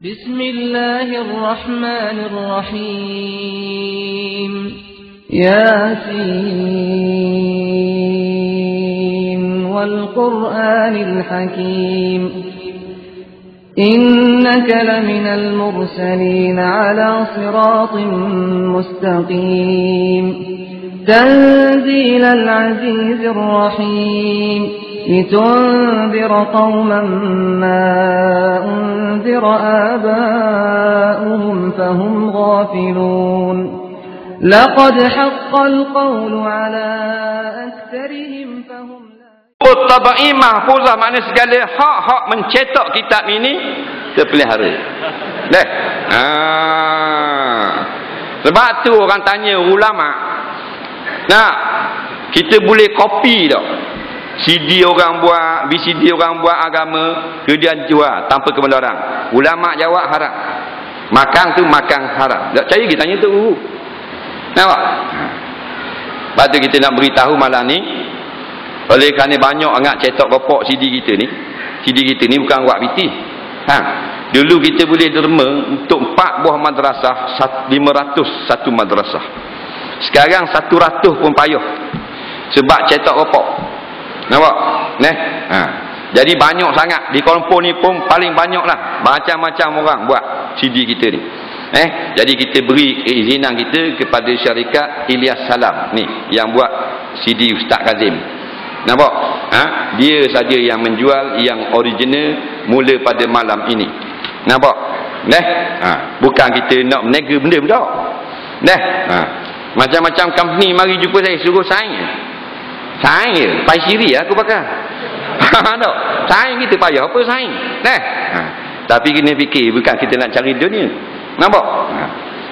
Bismillahirrahmanirrahim. Yasin wal Qur'anil Hakim. Innaka laminal mursalin ala siratin mustaqim. Tanzilal azizir rahim. لتنذر قوما ما أنذر آباؤهم فهم غافلون لقد حق القول على أكثرهم فهم Tabai mahfuzah makna segala hak-hak mencetak kitab ini terpelihara. Dah. Sebab tu orang tanya ulama. Nah, kita boleh copy tak? CD orang buat, VCD orang buat agama, kemudian jual tanpa kebenaran orang. Ulama jawab haram. Makan tu makan haram. Tak percaya kita tanya tu. Nampak? Lepas tu kita nak beritahu malam ni, oleh kerana banyak sangat cetak bapak CD kita ni. CD kita ni bukan buat biti. Dulu kita boleh derma untuk 4 buah madrasah, 500 satu madrasah. Sekarang 100 pun payah. Sebab cetak bapak. Nampak? Jadi banyak sangat di Kuala Lumpur ni pun paling banyak lah macam-macam orang buat CD kita ni. Jadi kita beri keizinan kita kepada syarikat Ilyas Salam ni yang buat CD Ustaz Kazim. Nampak? Dia saja yang menjual yang original mula pada malam ini. Nampak? Bukan kita nak menega benda tak. Macam-macam company mari jumpa saya suruh sign. Saing pai siri aku pakai. Tak. Saing kita payah apa saing. Tapi kena fikir bukan kita nak cari dunia. Nampak?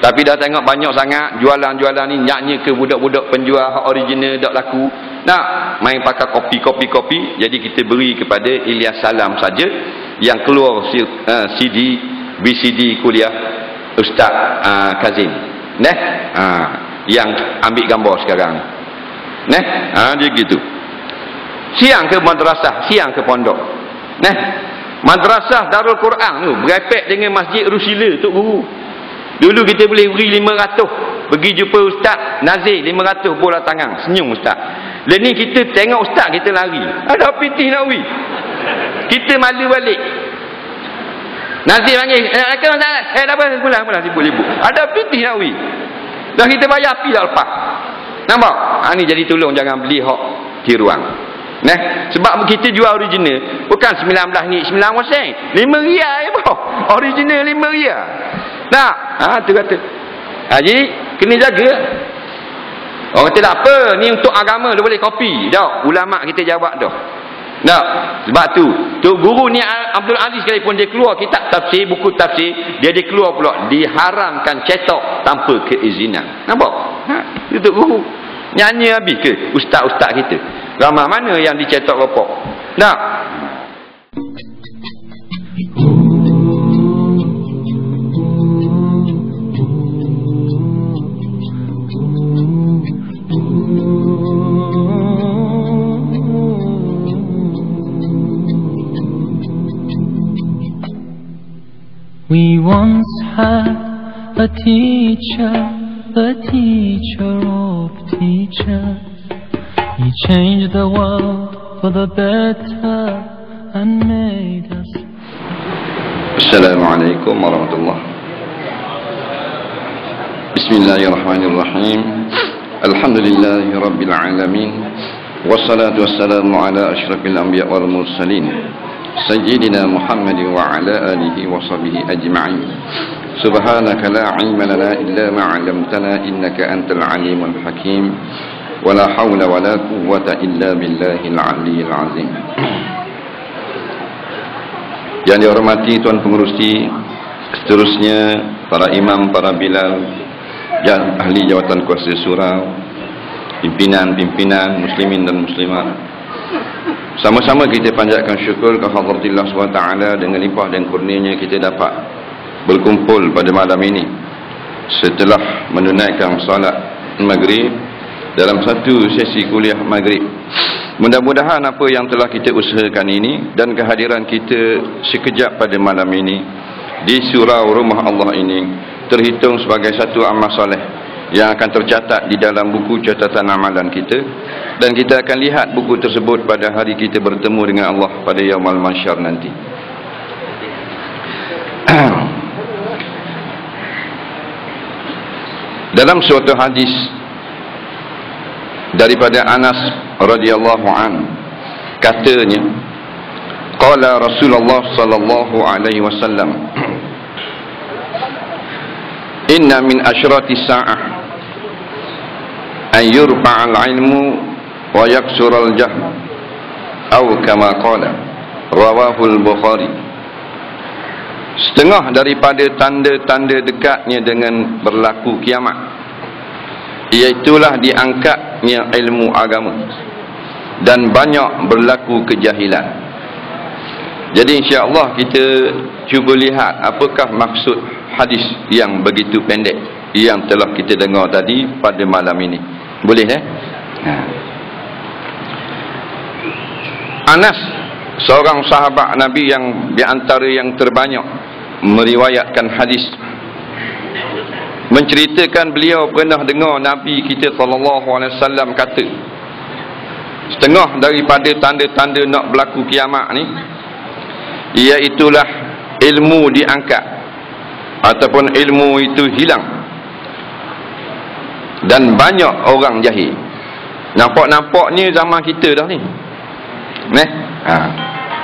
Tapi dah tengok banyak sangat jualan-jualan ni nyaknya ke budak-budak penjual hak original dak laku. Nak main pakai kopi. Jadi kita beri kepada Ilyas Salam saja yang keluar CD VCD kuliah Ustaz Kazim. Yang ambil gambar sekarang. Dia gitu. Siang ke madrasah, siang ke pondok. Madrasah Darul Quran tu berepek dengan Masjid Rusila Tok Guru. Dulu kita boleh beri 500 pergi jumpa Ustaz Nazir 500 bola tangan, senyum Ustaz. Dan ni kita tengok Ustaz kita lari. Ada pitih nak wi. Kita malu balik. Nazir panggil, "Ada Ustaz?" Dah mula sibuk-sibuk. Ada pitih nak wi. Dah kita bayar api dah lepas. Nampak? Ni jadi tolong jangan beli hak tiruan. Sebab kita jual original bukan 19 ni 9 sen. 5 riyal je bro. Original 5 riyal. Tak? Tu kata. Jadi kena jaga. Orang kata tak apa, ni untuk agama dia boleh kopi. Tak, ulama kita jawab dah. Tak. Sebab tu Tok Guru ni Abdul Aziz sekalipun dia keluar kitab tafsir, buku tafsir, dia keluar pula diharamkan cetak tanpa keizinan. Nampak? Itu Tok Guru. Nyanyi habis ke ustaz-ustaz kita? Ramai mana yang dicetak bapak? Tak. We once had a teacher, the teacher of teachers. He changed the world for the better and made us. Assalamualaikum warahmatullahi. Bismillahirrahmanirrahim. Alhamdulillahi rabbil alamin. Wassalatu wassalamu ala asyrafil anbiya wal mursalin. Sayyidina Muhammad wa ala alihi wa sahbihi ajma'in. Subhanaka la ilma lana illa ma 'allamtana innaka antal alimul hakim. Wa la hawla wa la quwwata illa billahil aliyyil azim. Yang dihormati tuan pengerusi, seterusnya para imam, para bilal, ahli jawatan kuasa surau, pimpinan muslimin dan muslimat. Sama-sama kita panjatkan syukur ke Hadratillah SWT dengan limpah dan kurnianya kita dapat berkumpul pada malam ini setelah menunaikan salat maghrib dalam satu sesi kuliah maghrib. Mudah-mudahan apa yang telah kita usahakan ini dan kehadiran kita sekejap pada malam ini di surau rumah Allah ini terhitung sebagai satu amal soleh yang akan tercatat di dalam buku catatan amalan kita, dan kita akan lihat buku tersebut pada hari kita bertemu dengan Allah pada yaumul mahsyar nanti. Dalam suatu hadis daripada Anas radhiyallahu an, katanya, qala Rasulullah sallallahu alaihi wasallam, inna min asyrati sa'ah an yurfa'al ilmu wa yaksural jahl, atau kama qala, rawahul Bukhari. Setengah daripada tanda-tanda dekatnya dengan berlaku kiamat, iaitulah diangkatnya ilmu agama dan banyak berlaku kejahilan. Jadi insya-Allah kita cuba lihat apakah maksud hadis yang begitu pendek yang telah kita dengar tadi pada malam ini. Boleh Anas, seorang sahabat Nabi yang di antara yang terbanyak meriwayatkan hadis, menceritakan beliau pernah dengar Nabi kita SAW kata, setengah daripada tanda-tanda nak berlaku kiamat ni, iaitulah ilmu diangkat ataupun ilmu itu hilang dan banyak orang jahil. Nampak-nampaknya zaman kita dah ni.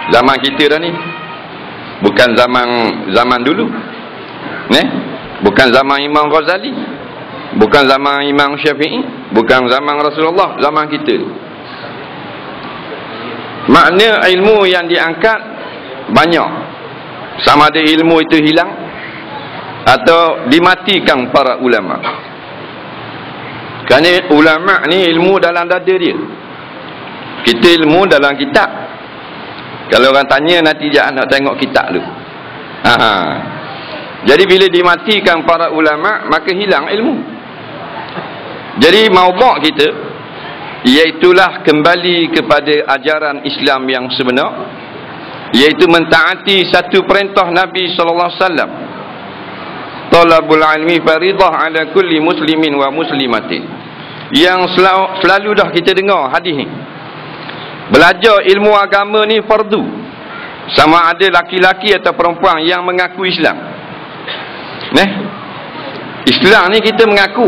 Zaman kita dah ni. Bukan zaman dulu. Bukan zaman Imam Ghazali, bukan zaman Imam Syafi'i, bukan zaman Rasulullah, zaman kita. Makna ilmu yang diangkat banyak. Sama ada ilmu itu hilang atau dimatikan para ulama. Kerana ulama ni ilmu dalam dada dia, kita ilmu dalam kitab. Kalau orang tanya nanti jangan nak tengok kitab dulu. Jadi bila dimatikan para ulama, maka hilang ilmu. Jadi maudhu' kita iaitulah kembali kepada ajaran Islam yang sebenar, iaitu mentaati satu perintah Nabi sallallahu alaihi wasallam, talabul ilmi faridah ala kulli muslimin wa muslimatin, yang selalu dah kita dengar hadis ni. Belajar ilmu agama ni fardu, sama ada laki-laki atau perempuan yang mengaku Islam. Islam ni kita mengaku.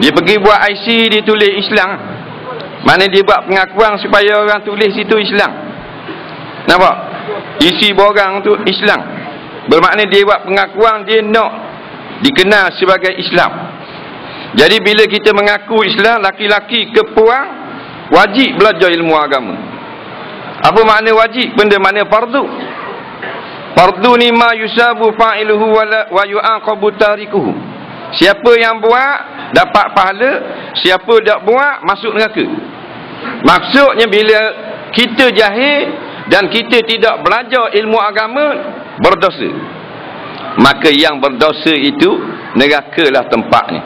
Dia pergi buat IC, dia tulis Islam. Mana dia buat pengakuan supaya orang tulis situ Islam. Nampak? Isi borang tu Islam. Bermakna dia buat pengakuan, dia nak dikenal sebagai Islam. Jadi bila kita mengaku Islam, laki-laki ke perempuan, wajib belajar ilmu agama. Apa makna wajib? Benda mana fardu. Fardu ni ma yusabu fa'iluhu wa yu'aqabu tarikuhu. Siapa yang buat dapat pahala, siapa tak buat masuk neraka. Maksudnya bila kita jahil dan kita tidak belajar ilmu agama, berdosa. Maka yang berdosa itu nerakalah tempatnya.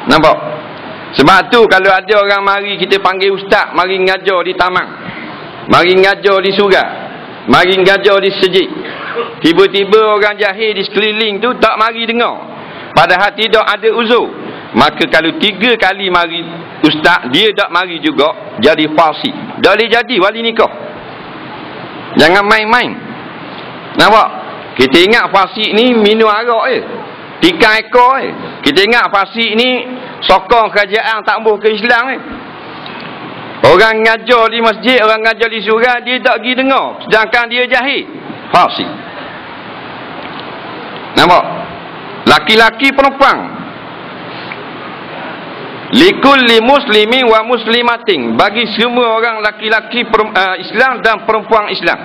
Nampak? Sebab tu kalau ada orang mari kita panggil ustaz, mari ngajar di taman, mari ngajar di surau, mari ngajar di masjid, tiba-tiba orang jahil di sekeliling tu tak mari dengar, padahal tidak ada uzur, maka kalau 3 kali mari ustaz, dia tak mari juga, jadi fasik, dah boleh jadi wali nikah. Jangan main-main. Nampak? Kita ingat fasik ni minum arak je, tikar ekor je. Kita ingat fasik ni sokong kerajaan tak boleh ke Islam. Orang ngajar di masjid, orang ngajar di surau, dia tak pergi dengar, sedangkan dia jahil, fasik. Nampak? Laki-laki perempuan, likulli muslimin wa muslimatin, bagi semua orang laki-laki Islam dan perempuan Islam.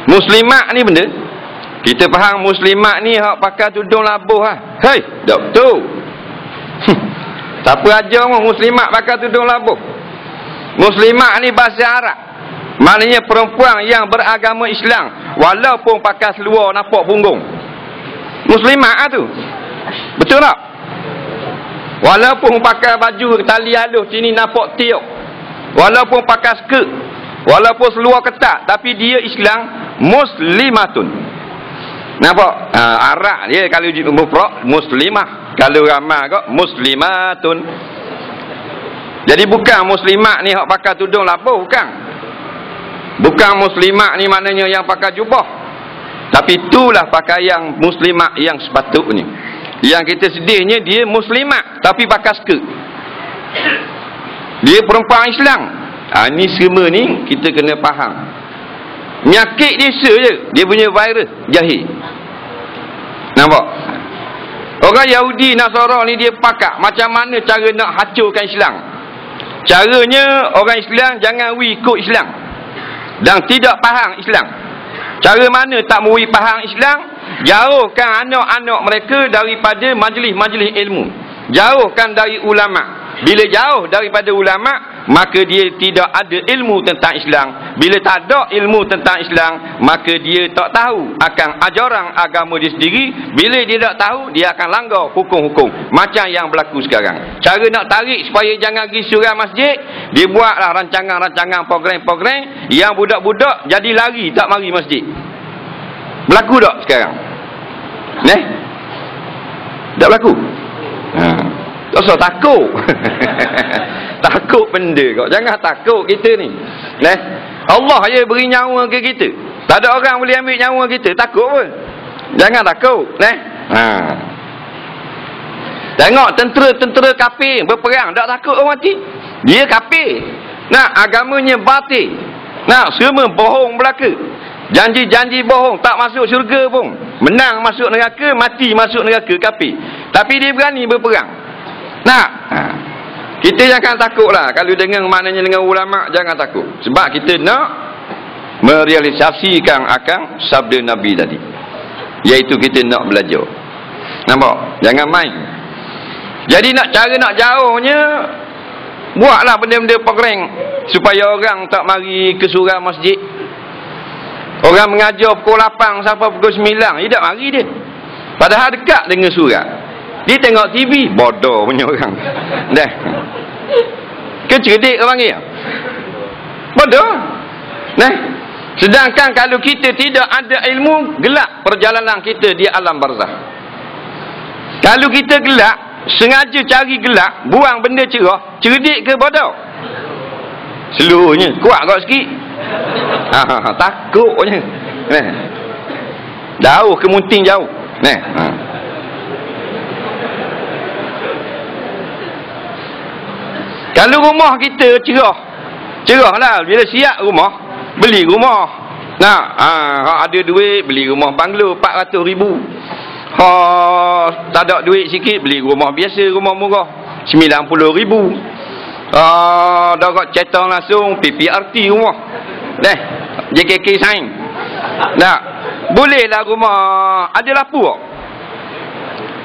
Muslimat ni benda kita faham, muslimat ni hak pakai tudung labuh lah. Hei, tak betul. Tak apa ajar muslimat pakai tudung labuh. Muslimat ni bahasa Arab, maknanya perempuan yang beragama Islam walaupun pakai seluar nampak punggung. Muslimat tu. Betul tak? Walaupun pakai baju tali halus sini nampak tiuk, walaupun pakai skirt, walaupun seluar ketat, tapi dia Islam, muslimatun. Nampak? Arak dia kalau mufrad muslimah, kalau ramai kok muslimatun. Jadi bukan muslimat ni hak pakai tudung labuh, bukan. Bukan muslimat ni maknanya yang pakai jubah. Tapi itulah pakaian muslimat yang sepatutnya. Yang kita sedihnya dia muslimat tapi pakai skirt. Dia perempuan Islam. Ni semua ni kita kena faham. Penyakit dia je, dia punya virus jahil. Nampak? Orang Yahudi Nasara ni dia pakak macam mana cara nak hancurkan Islam. Caranya orang Islam jangan ikut Islam dan tidak faham Islam. Cara mana tak mau faham Islam? Jauhkan anak-anak mereka daripada majlis-majlis ilmu. Jauhkan dari ulama. Bila jauh daripada ulama, maka dia tidak ada ilmu tentang Islam. Bila tak ada ilmu tentang Islam, maka dia tak tahu akan ajaran agama dia sendiri. Bila dia tak tahu, dia akan langgar hukum-hukum macam yang berlaku sekarang. Cara nak tarik supaya jangan pergi surau masjid, dia buatlah rancangan-rancangan program-program yang budak-budak jadi lari tak mari masjid. Berlaku tak sekarang? Tak berlaku? Tak usah takut. Takut benda kau. Jangan takut kita ni. Allah je beri nyawa ke kita. Tak ada orang boleh ambil nyawa kita. Takut pun. Jangan takut. Tengok tentera-tentera kafir berperang. Tak takut orang mati. Dia kafir. Agamanya batil. Semua bohong belaka. Janji-janji bohong. Tak masuk syurga pun. Menang masuk neraka, mati masuk neraka, kafir. Tapi dia berani berperang. Kita jangan takutlah. Kalau dengar maknanya dengan ulama, jangan takut. Sebab kita nak merealisasikan akan sabda Nabi tadi, iaitu kita nak belajar. Nampak? Jangan main. Jadi cara nak jauhnya, buatlah benda-benda program supaya orang tak mari ke surau masjid. Orang mengajar pukul 8 sampai pukul 9, dia tak mari dia. Padahal dekat dengan surau. Dia tengok TV, bodoh punya orang. Cerdik orang dia. Bodoh. Sedangkan kalau kita tidak ada ilmu, gelap perjalanan kita di alam barzah. Kalau kita gelap, sengaja cari gelap, buang benda cerah, cerdik ke bodoh? Seluruhnya. Kuat kau sikit. Takutnya. Jauh ke munting jauh. Kalau rumah kita cerah lah. Bila siap rumah, beli rumah. Ada duit, beli rumah banglo 400,000. Tak ada duit sikit, beli rumah biasa, rumah murah 90,000. Dah cetang langsung PPRT rumah. JKK sign. Bolehlah rumah ada lampu tak?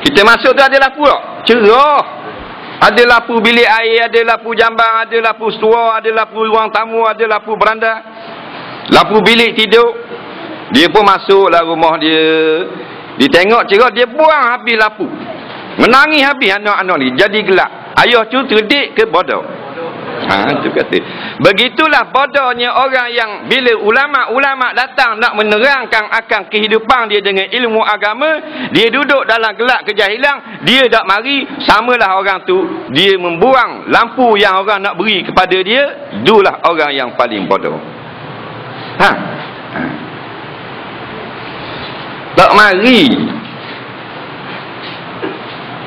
Kita masuk tu ada lampu tak? Cerah. Ada lampu bilik air, ada lampu jambang, ada lampu setua, ada lampu ruang tamu, ada lampu beranda, lampu bilik tidur. Dia pun masuklah rumah dia. Dia tengok cerah, dia buang habis lampu. Menangis habis anak-anak ni. Jadi gelap. Ayah tu cerdik ke bodoh? Itu kata. Begitulah bodohnya orang yang bila ulama-ulama datang nak menerangkan akan kehidupan dia dengan ilmu agama, dia duduk dalam gelap kejahilan, dia tak mari, samalah orang tu, dia membuang lampu yang orang nak beri kepada dia, itulah orang yang paling bodoh. Tak mari.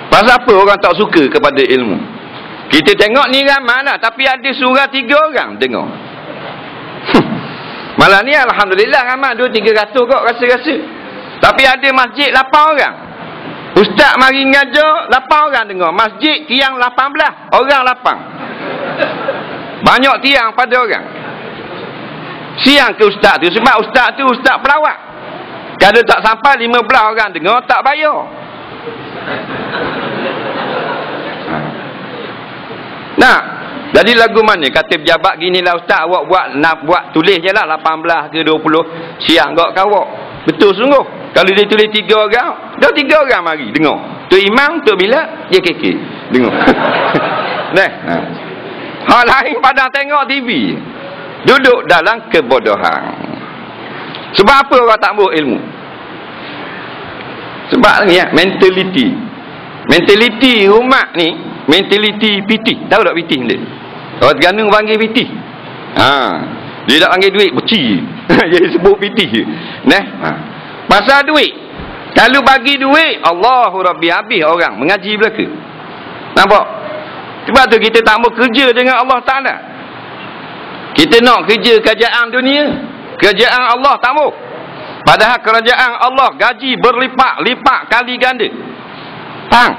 Pasal apa orang tak suka kepada ilmu? Kita tengok ni ramai lah, tapi ada surah 3 orang tengok. Malah ni alhamdulillah ramai 200-300 kok rasa-rasa. Tapi ada masjid 8 orang. Ustaz mari ngajar 8 orang tengok. Masjid tiang 18, orang 8. Banyak tiang pada orang. Siang ke ustaz tu, sebab ustaz tu ustaz pelawak. Kalau tak sampai 15 orang dengar, tak bayar. Jadi lagu mana? Kata pejabat ginilah ustaz, awak nak buat tulis je lah 18 ke 20. Siang kau awak. Betul sungguh. Kalau dia tulis 3 orang, dah 3 orang mari dengar. Tu imam, tu bila, dia kekek. Dengar. Hal lain padang tengok TV. Duduk dalam kebodohan. Sebab apa orang tak ambil ilmu? Sebab ni ya, mentaliti umat ni, mentaliti PT. Tahu tak PT ni? Orang Terengganu panggil PT. Dia tak panggil duit, beci. Dia sebut PT je. Pasal duit. Kalau bagi duit, Allahu Rabbi, habis orang mengaji belaka. Nampak? Sebab tu kita tak mau kerja dengan Allah Ta'ala. Kita nak kerja kerajaan dunia, kerajaan Allah tak mau. Padahal kerajaan Allah gaji berlipat-lipat kali ganda. Faham?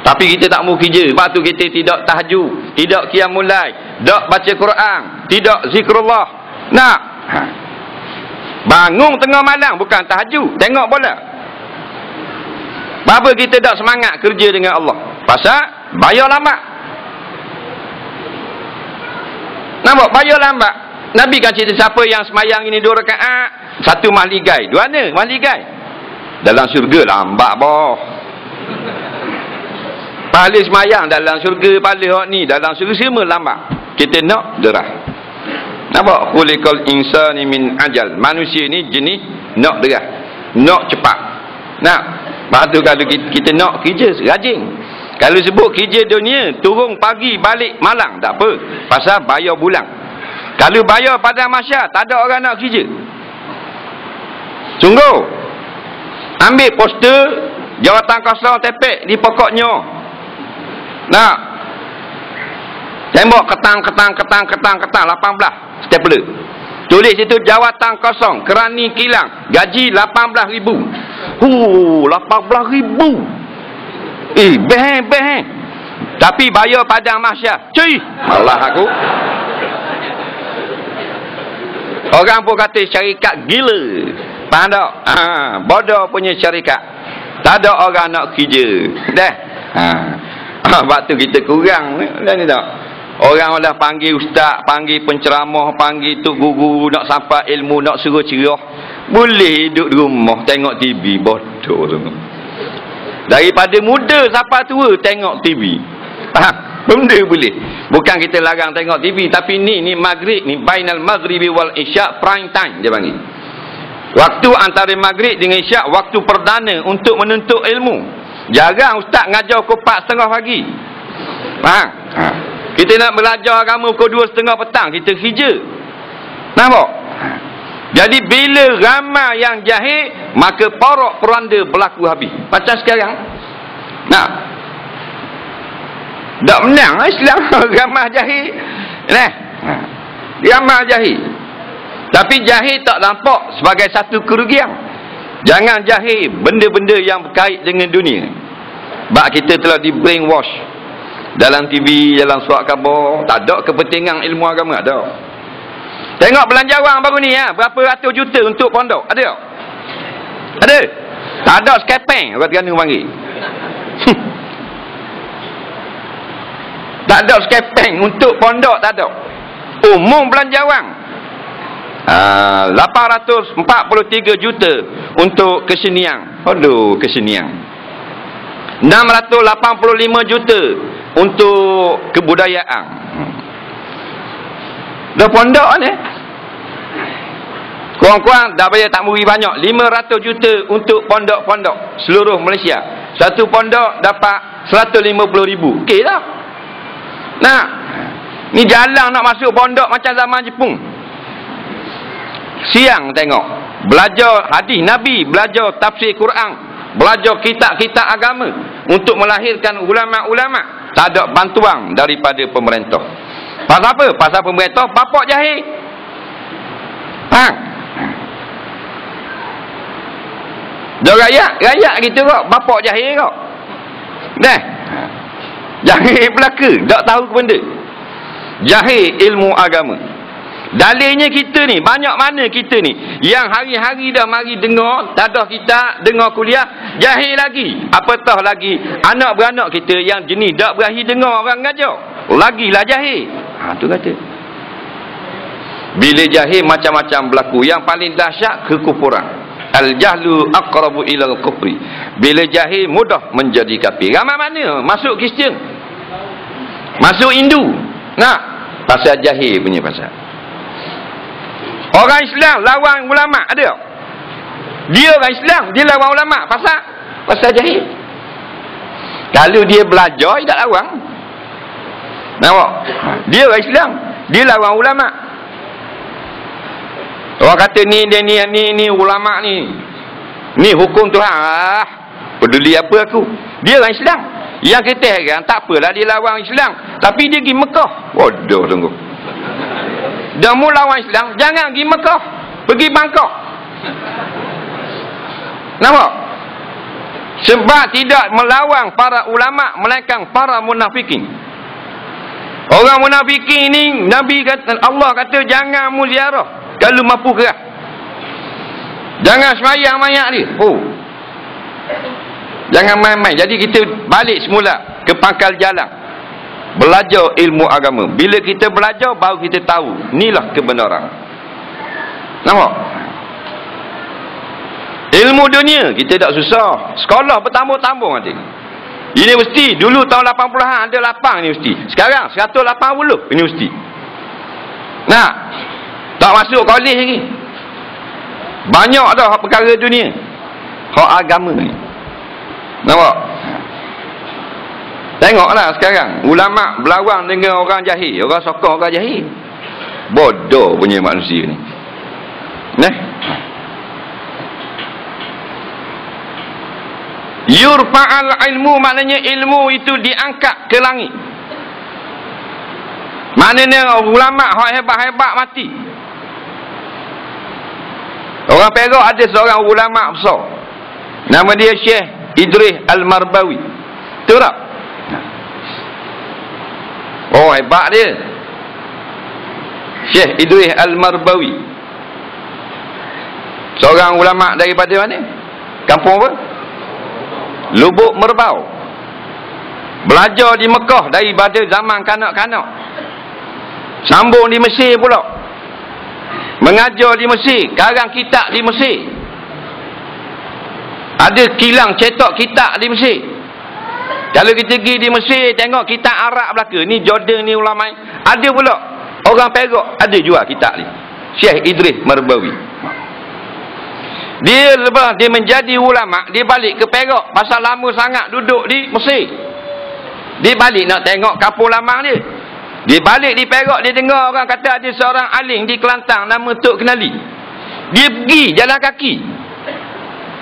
Tapi kita tak mau kerja. Sebab tu kita tidak tahajud, tidak qiyamul lail, tak baca Quran, tidak zikrullah. Nak bangun tengah malam bukan tahajud, tengok bola. Apa kita tak semangat kerja dengan Allah? Pasal bayar lambat. Nampak bayar lambat. Nabi kan cerita siapa yang semayang ini 2 rakaat, 1 mahligai. 2 mana? Mahligai. Dalam syurga lambat boh. Pahala semayang dalam syurga, pahala ni dalam syurga semua lambat. Kita nak derah. Nampak? Khuliqal insani min ajal. Manusia ni jenis nak derah, nak cepat. Nak. Lepas tu kalau kita nak kerja rajin. Kalau sebut kerja dunia, turun pagi balik malam, tak apa. Pasal bayar bulan. Kalau bayar pada masyarakat, tak ada orang nak kerja. Sungguh. Ambil poster jawatan kosong tepek di pokoknya. Nak. Tembok ketang 18 stapler. Tulis situ jawatan kosong, kerani kilang, gaji 18,000. 18,000. Beheng. Tapi bayar padang masyarakat. Cuy, malah aku. Orang pun kata syarikat gila. Faham tak? Bodoh punya syarikat. Tak ada orang nak kerja. Dah. Waktu kita kurang. Dah ni tak? Orang dah panggil ustaz, panggil penceramah, panggil tu guru, nak sampai ilmu, nak suruh cerah. Boleh duduk di rumah, tengok TV. Bodoh tu. Daripada muda sampai tua, tengok TV. Faham? Benda boleh. Bukan kita larang tengok TV, tapi ni maghrib, ni bainal maghribi wal isya' prime time dia panggil. Waktu antara maghrib dengan isya', waktu perdana untuk menuntut ilmu. Jarang ustaz ngajar pukul 4.30 pagi. Faham? Kita nak belajar agama pukul 2.30 petang, kita kerja. Nampak? Jadi bila ramai yang jahil, maka porak poranda berlaku habis. Macam sekarang. Nah. Tak menang Islam ramai jahil. Ramai jahil. Tapi jahil tak nampak sebagai satu kerugian. Jangan jahil benda-benda yang berkait dengan dunia. Sebab kita telah di brainwash. Dalam TV, dalam surat khabar, tak ada kepentingan ilmu agama, ada. Tengok belanjawan baru ni berapa ratus juta untuk pondok, ada tak? Ada? Tak ada skepeng, orang Terengganu panggil. Tak ada skepeng untuk pondok, tak ada. Umum belanjawan 843 juta untuk kesenian. Aduh, kesenian. 685 juta untuk kebudayaan. Dah pondok ni. Kurang-kurang dah bayar tak muri banyak. 500 juta untuk pondok-pondok seluruh Malaysia. Satu pondok dapat 150,000. Okey tak? Nah. Ni jalan nak masuk pondok macam zaman Jepun. Siang tengok. Belajar hadis Nabi, belajar tafsir Quran, belajar kitab-kitab agama untuk melahirkan ulama-ulama. Tak ada bantuan daripada pemerintah. Pasal apa? Pasal pemerintah bapak jahil. Dah rakyat gitu kok, bapak jahil kok. Dah. Jahil belaka, tak tahu ke benda. Jahil ilmu agama. Dalilnya kita ni, banyak mana kita ni yang hari-hari dah mari dengar, tadah kita dengar kuliah, jahil lagi. Apatah lagi anak beranak kita yang jenis tak berahi dengar orang ngajar, lagilah jahil. Tu kata. Bila jahil macam-macam berlaku. Yang paling dahsyat kekufuran. Al-jahlu aqrabu ilal kufri. Bila jahil mudah menjadi kafir. Ramai mana masuk Kristian, masuk Hindu. Nah, pasal jahil punya pasal. Orang Islam lawan ulama, ada tak? Dia orang Islam, dia lawan ulama pasal jahil. Kalau dia belajar, dia tak lawan. Nampak? Dia orang Islam, dia lawan ulama. Orang kata ni ulama ni hukum Tuhan. Peduli apa aku? Dia orang Islam. Yang kita heran, tak apalah dia lawan Islam, tapi dia pergi Mekah. Bodoh sungguh. Dah mula lawan Islam, jangan pergi Mekah, pergi Bangkok. Nampak? Sebab tidak melawan para ulama, melainkan para munafikin. Orang munafikin ni, Nabi kata, Allah kata jangan mu ziarah kalau mampu kerah. Jangan semayang mayat dia. Jangan main-main. Jadi kita balik semula ke pangkal jalan, belajar ilmu agama. Bila kita belajar, baru kita tahu inilah kebenaran. Nampak? Ilmu dunia kita tak susah. Sekolah bertambung-tambung nanti. Universiti dulu tahun 80-an ada 8 universiti. Sekarang 180 universiti. Nah, tak masuk kolej lagi. Banyak dah perkara dunia. Hak agama ni. Nampak? Tengoklah sekarang ulama berlawan dengan orang jahil, orang sokong orang jahil. Bodoh punya manusia ni. Nah. Yurfa'al ilmu, maknanya ilmu itu diangkat ke langit. Maknanya ulama hak hebat-hebat mati. Orang Perak ada seorang ulama besar, nama dia Syekh Idris Al-Marbawi. Betul tak? Oh, hebat dia. Syekh Idris Al-Marbawi, seorang ulama daripada mana? Kampung apa? Lubuk Merbau. Belajar di Mekah daripada zaman kanak-kanak. Sambung di Mesir pula. Mengajar di Mesir, karang kitab di Mesir. Ada kilang cetak kitab di Mesir. Kalau kita pergi di Mesir tengok kitab Arab belaka, ni Jordan ni ulama. Ada pula orang Perak ada jual kitab ni. Syekh Idris Marbawi. Dia lepas dia menjadi ulama, dia balik ke Perak pasal lama sangat duduk di Mesir. Dia balik nak tengok kampung lamang dia. Dia balik di Perak, dia dengar orang kata ada seorang alim di Kelantan nama Tok Kenali. Dia pergi jalan kaki.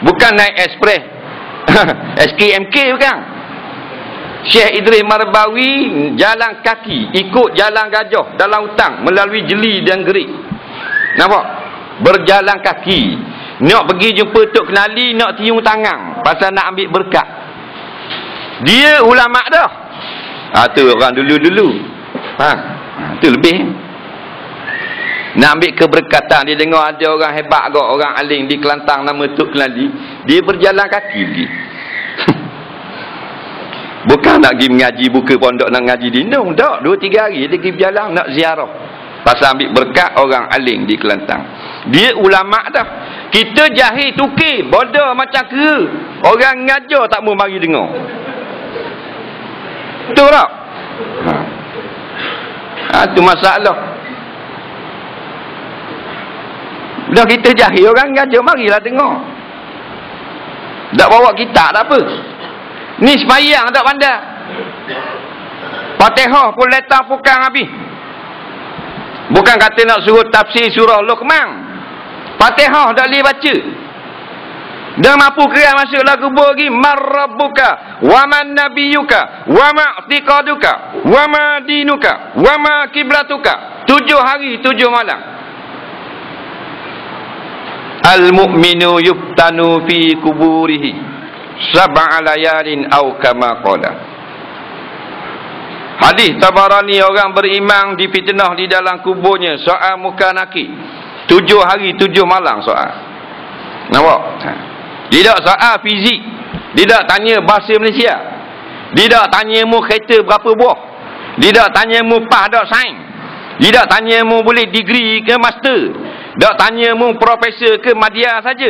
Bukan naik ekspres SKMK bukan. Syekh Idris Marbawi jalan kaki, ikut jalan gajah dalam hutan melalui jeli dan gerik. Nampak? Berjalan kaki. Nak pergi jumpa Tok Kenali, nak tiung tangan pasal nak ambil berkat. Dia ulama dah. Tu orang dulu-dulu. Tu lebih. Nak ambil keberkatan, dia dengar ada orang hebat agak, orang alim di Kelantan nama Tok Kenali, dia berjalan kaki pergi. Bukan nak pergi mengaji, buka pondok nak ngaji di Nung, tak. 2-3 hari dia pergi berjalan nak ziarah pasal ambil berkat orang alim di Kelantan. Dia ulama dah. Kita jahil tukir, bodoh macam kera. Orang ngajar tak mau mari dengar. Betul tak? Itu masalah. Dah kita jahil, orang ngajar marilah dengar. Tak bawa kitab tak apa. Ni sembahyang tak pandai. Fatihah pun letak pukang habis. Bukan kata nak suruh tafsir surah Luqman. Fatihah tak boleh baca. Dah mampu kira masuk lagu kubur lagi. Marrabbuka wa man nabiyuka wa ma'tiqaduka wa ma dinuka wa ma kiblatuka. 7 hari 7 malam. Al-mu'minu yuftanu fi kuburihi sab'a layalin aw kama qala. Hadis Tabarani, orang beriman difitnah di dalam kuburnya soal muka nakir 7 hari 7 malam soal. Nampak? Tidak soal fizik. Tidak tanya bahasa Malaysia. Tidak tanya mu kereta berapa buah. Tidak tanya mu pah dak sains. Tidak tanya mu boleh degree ke master. Tak tanya mu profesor ke madya saja.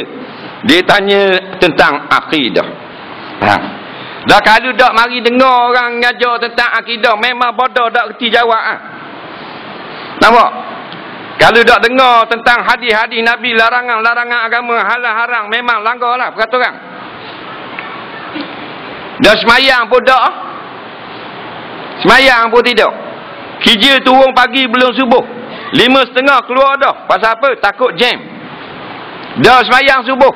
Dia tanya tentang akidah. Dah kalau tak mari dengar orang ngajar tentang akidah, memang bodoh tak reti jawab. Nampak? Kalau tak dengar tentang hadis-hadis Nabi, larangan-larangan agama, halal-haram, memang langgarlah peraturan. Dah semayang pun tak. Semayang pun tidak. Kerja turun pagi belum subuh. 5:30 keluar dah. Pasal apa? Takut jam. Dah semayang subuh.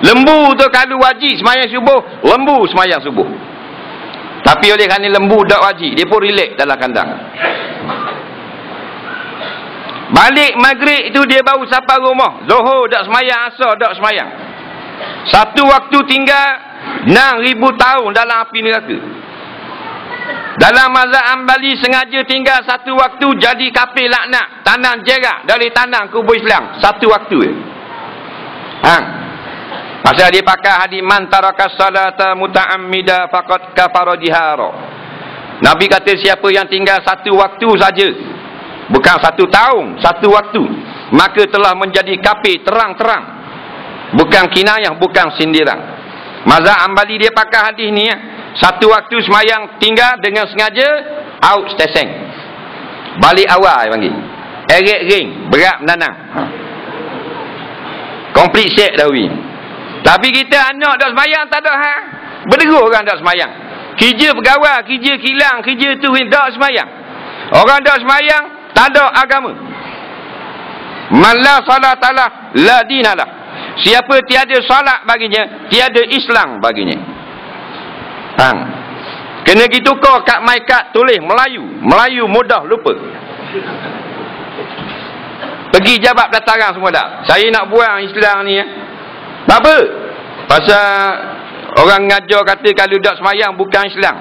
Lembu tu kalau wajib semayang subuh, lembu semayang subuh. Tapi oleh kerana lembu tak wajib, dia pun relax dalam kandang. Balik maghrib itu dia baru sampai rumah. Zuhur tak semayang, asar tak semayang. Satu waktu tinggal 6,000 tahun dalam api neraka. Dalam mazhab Hanbali sengaja tinggal satu waktu jadi kafir laknat. Tanam jerak dari tanam kubur Islam. Satu waktu. Pasal dia pakai hadis man taraka salata muta'ammida faqad kafara jihara. Nabi kata siapa yang tinggal satu waktu saja, bukan satu tahun, satu waktu, maka telah menjadi kafir terang-terang. Bukan kinayah, bukan sindiran. Mazhab Hanbali dia pakai hadis ni ya. Satu waktu semayang tinggal dengan sengaja, out stesen. Balik awal panggil. Eret ring, berat menanam. Komplit set dah win. Tapi kita anak dah semayang tak ada hal. Berderuk orang tak semayang. Kerja pegawai, kerja kilang, kerja tu tak semayang. Orang tak semayang tak ada agama. Man la salatalah la dinalah. Siapa tiada solat baginya, tiada Islam baginya. Kena gitu kau kat maikat tulis Melayu. Melayu mudah lupa. Pergi jabat dataran semua dah. Saya nak buang Islam ni ya. Apa? Pasal orang ngajar kata kalau tak semayang bukan Islam.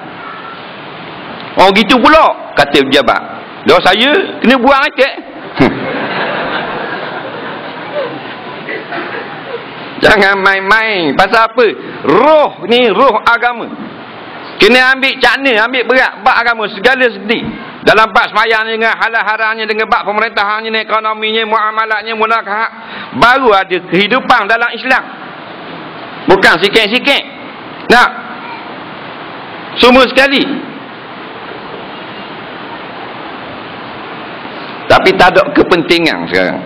Oh gitu pula kata pejabat. Dah saya kena buang akak. Jangan main-main. Pasal apa? Roh ni roh agama. Kena ambil cakna, ambil berat bab agama segala segi. Dalam bab semayang dengan halal-haramnya, dengan bab pemerintahannya, ekonominya, muamalatnya, munakahat, baru ada kehidupan dalam Islam. Bukan sikit-sikit. Nah, semua sekali. Tapi tak ada kepentingan sekarang.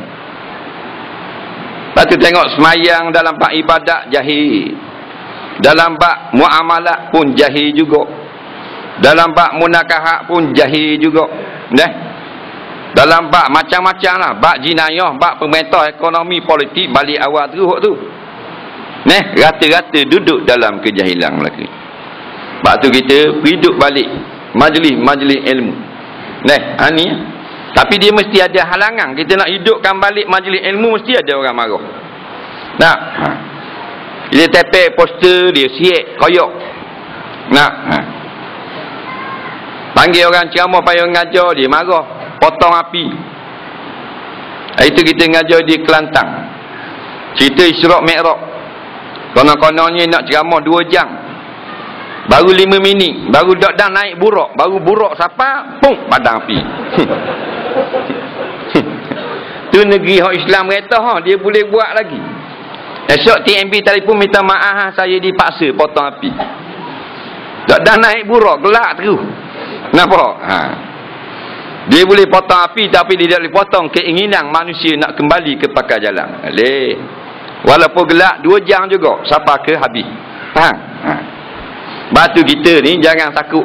Lepas tu tengok semayang dalam bab ibadat jahil. Dalam bab muamalat pun jahil juga. Dalam bab munakahat pun jahil juga. Dalam bab macam-macam lah. Bab jinayah, bab pemerintah, ekonomi, politik, balik awal teruk tu. Rata-rata duduk dalam kejahilan lagi. Sebab tu kita hidup balik majlis-majlis ilmu. Ni. Tapi dia mesti ada halangan. Kita nak hidupkan balik majlis ilmu, mesti ada orang marah. Dia tepek poster, dia siap koyok. Panggil orang ceramah payah ngajar, dia marah, potong api. Itu kita ngajar di Kelantan. Cerita Isra' Mi'raj. Konon-kononnya nak ceramah 2 jam. Baru 5 minit, baru dah naik burak, baru burak siapa, pum, padang api. Tu negeri hak Islam kata dia boleh buat lagi. Esok TMB telefon minta maaf, saya dipaksa potong api. Dah naik burak, gelak terus. Nampak? Dia boleh potong api, tapi dia tak boleh potong keinginan manusia nak kembali ke pakar jalan. Walaupun gelak 2 jam juga, sampai ke habis. Batu kita ni jangan takut.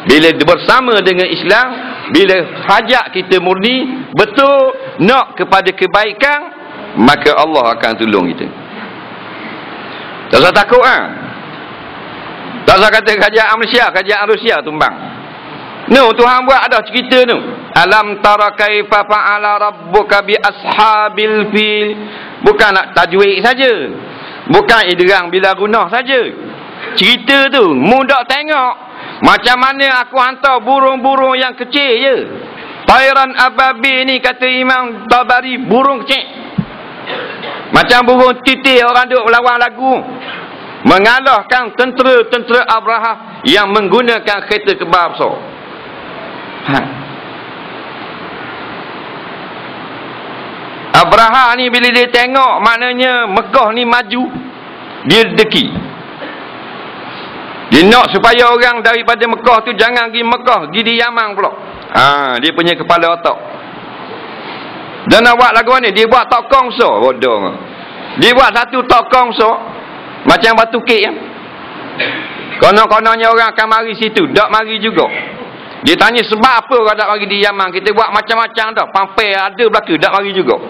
Bila bersama dengan Islam, bila hajat kita murni, betul nak kepada kebaikan, maka Allah akan tolong kita. Tak usah takut. Tak usah kata kerajaan Rusia tumbang. No, Tuhan buat ada cerita tu. Alam tara kaifa fa'ala rabbuka bi ashabil fil. Bukan nak tajwid saja. Bukan idrang bila gunah saja. Cerita tu mudah tengok macam mana aku hantar burung-burung yang kecil je. Tayran ababil ni kata Imam Tabari, burung kecil. Macam burung titik orang duk lawan lagu. Mengalahkan tentera-tentera Abraha yang menggunakan kereta kebal besar. Abraha ni bila dia tengok maknanya Mekah ni maju, dia deki. Dia nak supaya orang daripada Mekah tu jangan pergi Mekah, pergi di Yaman pula. Dia punya kepala otak. Dan nak buat lagu ni, dia buat tokong so, bodoh. Dia buat satu tokong so, macam batu kek ya. Konon-kononnya orang akan mari situ, tak mari juga. Dia tanya sebab apa orang tak mari di Yaman. Kita buat macam-macam dah, pampai ada belaka, tak mari juga.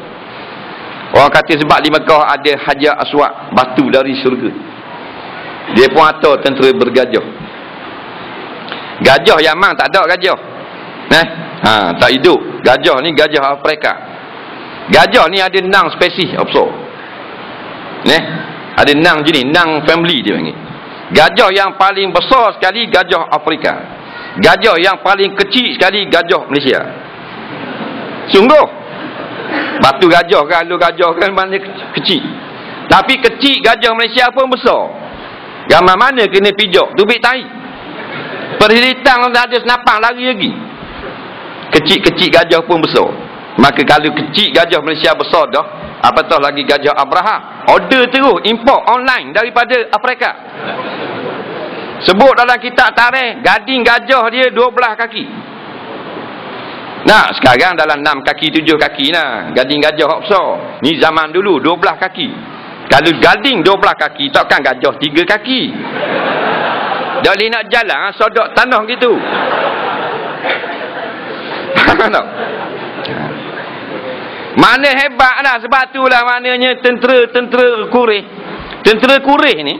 Orang kata sebab di Mekah ada Hajar Aswad, batu dari syurga. Dia pun atau tentera bergajah. Gajah Yaman tak ada gajah. Tak hidup. Gajah ni gajah Afrika. Gajah ni ada 6 spesies besar. Ada 6 jenis, 6 family dia panggil. Gajah yang paling besar sekali gajah Afrika. Gajah yang paling kecil sekali gajah Malaysia. Sungguh. Batu gajah kan, alu gajah kan mana kecil. Tapi kecil gajah Malaysia pun besar. Gambar mana kena pijak, tubik tahi. Perhitang tak ada senapang lari lagi. Kecil-kecil gajah pun besar. Maka kalau kecil gajah Malaysia besar dah, apatah lagi gajah Abraha. Order terus import online daripada Afrika. Sebut dalam kitab tarikh, gading gajah dia 12 kaki. Nah, sekarang dalam 6 kaki 7 kaki nah, gading gajah besar. Ni zaman dulu 12 kaki. Kalau gading 12 kaki, takkan gajah 3 kaki. Dah boleh nak jalan sodok tanah gitu. Mana hebat lah. Sebab itulah maknanya tentera Quraisy. Tentera Quraisy ni,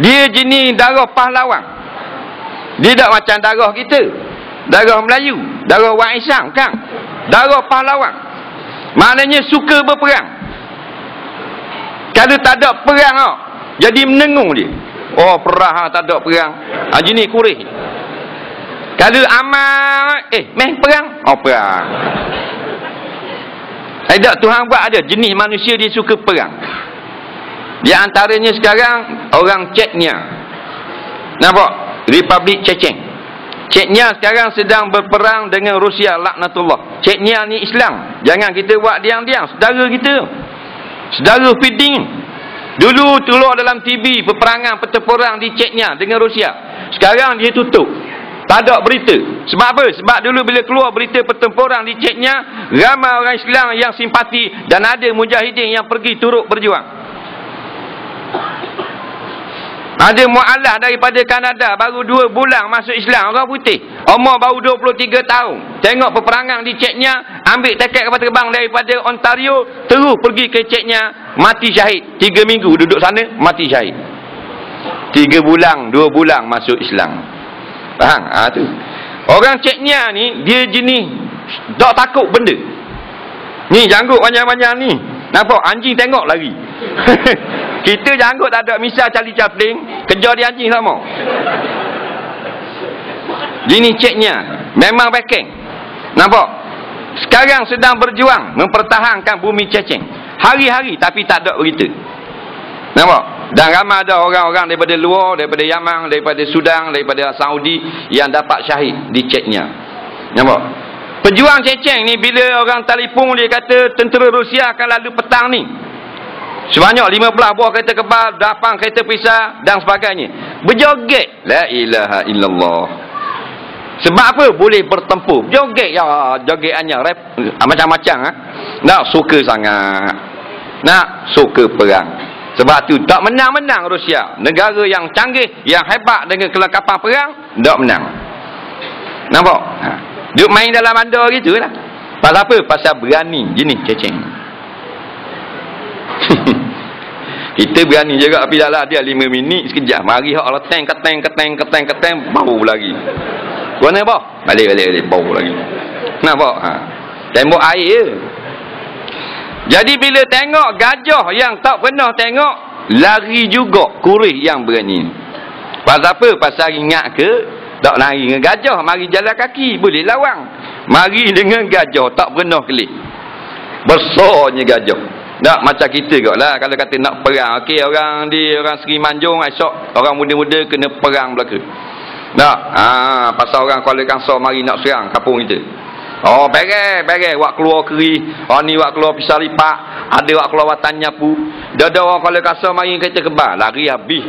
dia jenis darah pahlawan. Dia tak macam darah kita, darah Melayu, darah Wang Isam kan. Darah pahlawan. Maknanya suka berperang. Kalau tak ada perang jadi menengung dia. Oh, perang tak ada perang. Jenis Quraisy. Kalau amal meh perang. Oh, perang. Tak Tuhan buat ada jenis manusia dia suka perang. Di antaranya sekarang orang Chechnya. Nampak? Republik Chechnya. Chechnya sekarang sedang berperang dengan Rusia, laknatullah. Chechnya ni Islam. Jangan kita buat diam-diam. Saudara kita. Saudara feeding. Dulu keluar dalam TV peperangan pertempuran di Chechnya dengan Rusia. Sekarang dia tutup. Tak ada berita. Sebab apa? Sebab dulu bila keluar berita pertempuran di Chechnya, ramai orang Islam yang simpati dan ada mujahidin yang pergi turut berjuang. Ada mu'alah daripada Kanada, baru 2 bulan masuk Islam, orang putih. Umur baru 23 tahun. Tengok peperangan di Chechnya, ambil tiket kapal terbang daripada Ontario, terus pergi ke Chechnya, mati syahid. 3 minggu duduk sana, mati syahid. 3 bulan, 2 bulan masuk Islam. Faham? Tu. Orang Chechnya ni, dia jenis tak takut benda. Ni janggut banyak-banyak ni. Nampak? Anjing tengok lagi. Kita janggut tak ada misal Charlie Chaplin, kejar dia anjing sama. Jenis Chechnya memang backing. Nampak? Sekarang sedang berjuang mempertahankan bumi Chechnya. Hari-hari tapi tak ada berita. Nampak? Dan ramai ada orang-orang daripada luar, daripada Yaman, daripada Sudan, daripada Saudi yang dapat syahid di Chechnya. Nampak? Pejuang Chechnya ni bila orang telefon dia kata tentera Rusia akan lalu petang ni. Sebanyak 15 buah kereta kebal, 8 kereta pisah dan sebagainya. Berjoget. La ilaha illallah. Sebab apa? Boleh bertempur. Joget ya, jogetannya rap macam-macam Nak suka sangat. Nak suka perang. Sebab tu tak menang-menang Rusia. Negara yang canggih, yang hebat dengan kelengkapan perang, tak menang. Nampak? Duk main dalam bandar gitu lah. Pasal apa? Pasal berani jenis Chechnya. Kita berani juga tapi dah lah dia 5 minit sekejap. Mari hak Allah keteng bau lagi. Mana bau? Balik bau lagi. Nampak? Tembok air je. Jadi bila tengok gajah yang tak pernah tengok, lari juga Quraisy yang berani. Pasal apa? Pasal ingat ke tak lari dengan gajah, mari jalan kaki boleh lawang. Mari dengan gajah tak pernah kelih. Besarnya gajah. Tak macam kita kot lah. Kalau kata nak perang, okey, orang Seri Manjung esok orang muda-muda kena perang belaka. Tak? Pasal orang Kuala Kangsar mari nak serang kampung kita. Oh, beres wak keluar keri, ni wak keluar pisau lipat, ada wak keluar watan nyapu. Dah orang Kuala Kangsar mari kereta kebal, lari habis.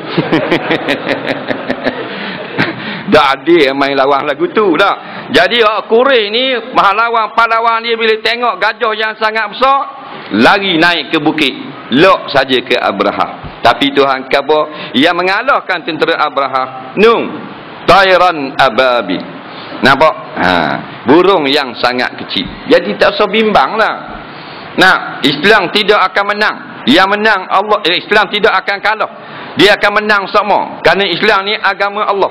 Dah adil main lawan lagu tu dah. Jadi Quraisy ni pahlawan dia bila tengok gajah yang sangat besar, lari naik ke bukit, lok saja ke Abraha. Tapi Tuhan kata yang mengalahkan tentera Abraha, tayran ababi. Nampak? Burung yang sangat kecil. Jadi tak usah bimbang lah. Islam tidak akan menang. Yang menang Allah. Islam tidak akan kalah. Dia akan menang semua. Kerana Islam ni agama Allah.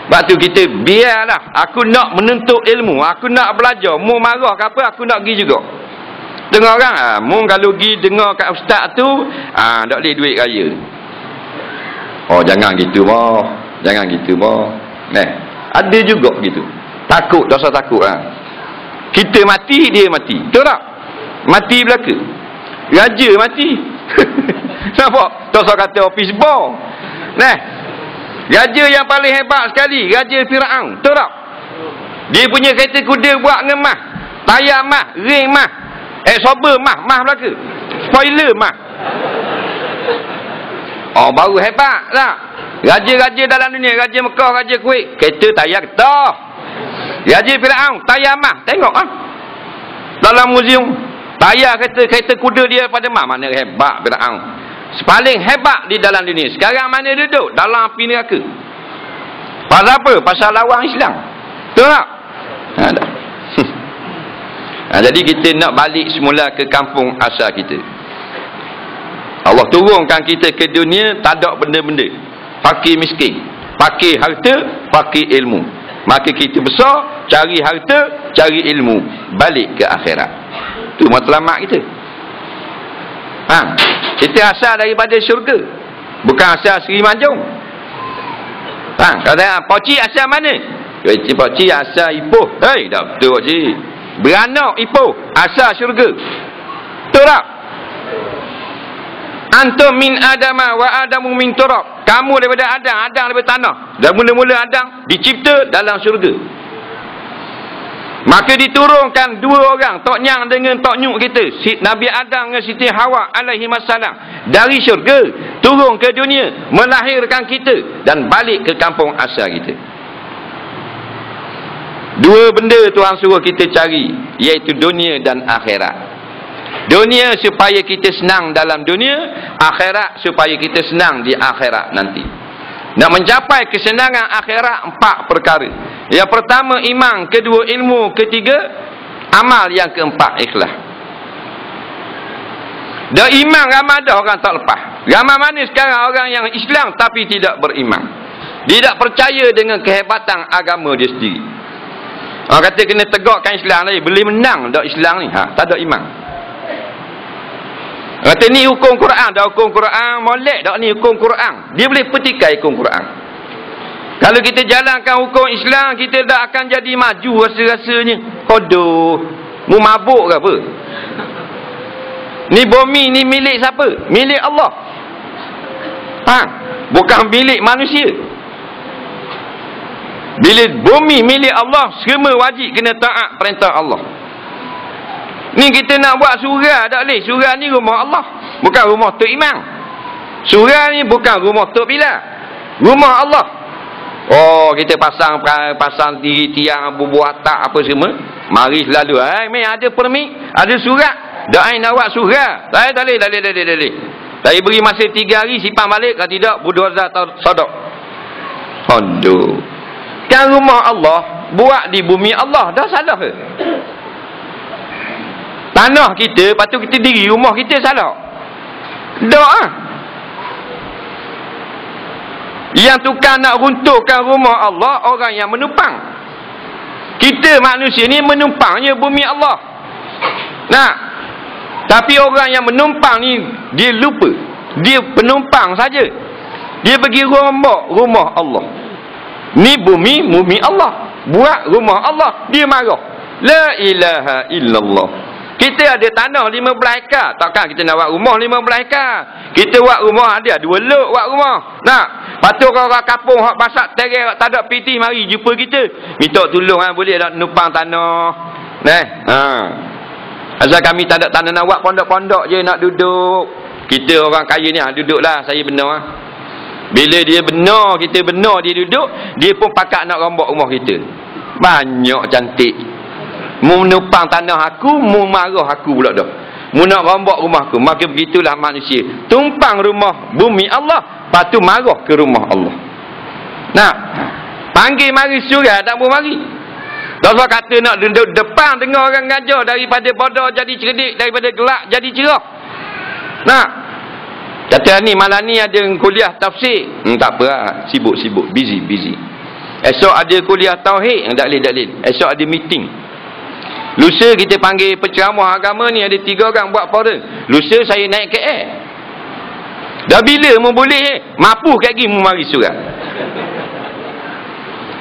Sebab tu kita biarlah. Aku nak menuntut ilmu. Aku nak belajar. Mu marah ke apa, aku nak pergi juga. Dengar orang, mu kalau pergi dengar kat ustaz tu, tak boleh duit raya. Oh, jangan gitu boh. Jangan gitu boh. Ada juga gitu. Takut, dosa takut Kita mati, dia mati. Betul tak? Mati belaka. Raja mati. Nampak? Dosa kata office bom. Raja yang paling hebat sekali, Raja Firaun. Betul tak? Dia punya kereta kuda buat dengan mah. Tayar mah, ring mah. Sober mah belaka. Spoiler mah. Oh, baru hebat tak? Raja-raja dalam dunia, Raja Mekah, Raja Kuwait, kereta tayar getah. Raja Firaun, tayar mah. Tengok dalam muzium, tayar kereta kuda dia pada mah. Mana hebat Firaun. Paling hebat di dalam dunia. Sekarang mana duduk? Dalam api neraka. Pasal apa? Pasal lawan Islam. Betul tak? Jadi kita nak balik semula ke kampung asal kita. Allah turunkan kita ke dunia, tak ada benda-benda. Fakir miskin, pakai harta, pakai ilmu. Maka kita besar, cari harta, cari ilmu, balik ke akhirat. Itu matlamat kita. Kita asal daripada syurga, bukan asal Seri Manjung. Kata Pakcik asal mana? Pakcik asal Ipoh. Hei, dah betul Pakcik. Beranak Ipoh, asal syurga. Betul tak? Antum min adama wa adamu min turab. Kamu daripada Adam, Adam daripada tanah. Dan mula-mula Adam dicipta dalam syurga. Maka diturunkan dua orang, Tok Nyang dengan Tok Nyuk kita, Nabi Adam dengan Siti Hawa alaihi wassalam, dari syurga turun ke dunia, melahirkan kita dan balik ke kampung asal kita. Dua benda Tuhan suruh kita cari, iaitu dunia dan akhirat. Dunia supaya kita senang dalam dunia, akhirat supaya kita senang di akhirat nanti. Nak mencapai kesenangan akhirat, 4 perkara. Yang pertama iman, kedua ilmu, ketiga amal, yang keempat ikhlas. Dah iman ramai dah orang tak lepas. Ramai mana sekarang orang yang Islam tapi tidak beriman. Dia tak percaya dengan kehebatan agama dia sendiri. Orang kata kena tegakkan Islam ni, boleh menang dak Islam ni. Tak ada iman. Kata ni hukum Quran, dah hukum Quran molek dak ni hukum Quran. Dia boleh petikai hukum Quran. Kalau kita jalankan hukum Islam, kita tak akan jadi maju rasa-rasanya. Kodoh, mu mabuk ke apa? Ni bumi ni milik siapa? Milik Allah. Bukan milik manusia. Bila bumi milik Allah, semua wajib kena taat perintah Allah. Ni kita nak buat surau tak boleh. Surau ni rumah Allah, bukan rumah Tok Imam. Surau ni bukan rumah Tok Bilal, rumah Allah. Oh, kita pasang diri tiang, bubuh atap apa semua. Mari selalu, mai ada permit, ada surat. Dak ai nak buat surau. Tak boleh. Saya beri masa 3 hari, simpan balik. Kalau tidak, budoza atau sodok. Aduh. Kan rumah Allah, buat di bumi Allah, dah salah ke? Tanah kita, lepas tu kita diri rumah kita, salah? Tak. Yang tukang nak runtuhkan rumah Allah, orang yang menumpang. Kita manusia ni menumpangnya bumi Allah. Tapi orang yang menumpang ni, dia lupa. Dia penumpang saja. Dia pergi rombak rumah Allah. Ni bumi Allah. Buat rumah Allah, dia marah. La ilaha illallah. Kita ada tanah 15 ekar. Takkan kita nak buat rumah 15 ekar. Kita buat rumah, ada 2 lok buat rumah. Lepas tu orang kampung hak basak terer, tak ada piti, mari jumpa kita. Minta tolong boleh tak numpang tanah. Asal kami tak ada tanah nak buat pondok-pondok je nak duduk. Kita orang kaya ni duduklah, saya benar. Bila dia benar, kita benar, dia duduk, dia pun pakat nak rombak rumah kita. Banyak cantik. Mu menupang tanah aku, mu marah aku pula dah. Mu nak rombak rumah aku. Maka begitulah manusia. Tumpang rumah bumi Allah, lepas tu marah ke rumah Allah. Nah, panggil mari surga, tak mau mari. Rasulullah kata nak duduk depan dengar orang ngajar, daripada bodoh jadi cerdik, daripada gelap jadi cerah. Nah, kata ni malam ni ada kuliah tafsir. Tak apa lah, sibuk-sibuk, busy. Esok ada kuliah tauhid, tak boleh. Esok ada meeting. Lusa kita panggil penceramah agama ni, ada 3 orang buat forum. Lusa saya naik KL. Dah bila mu boleh mampu kat gi mu mari surat.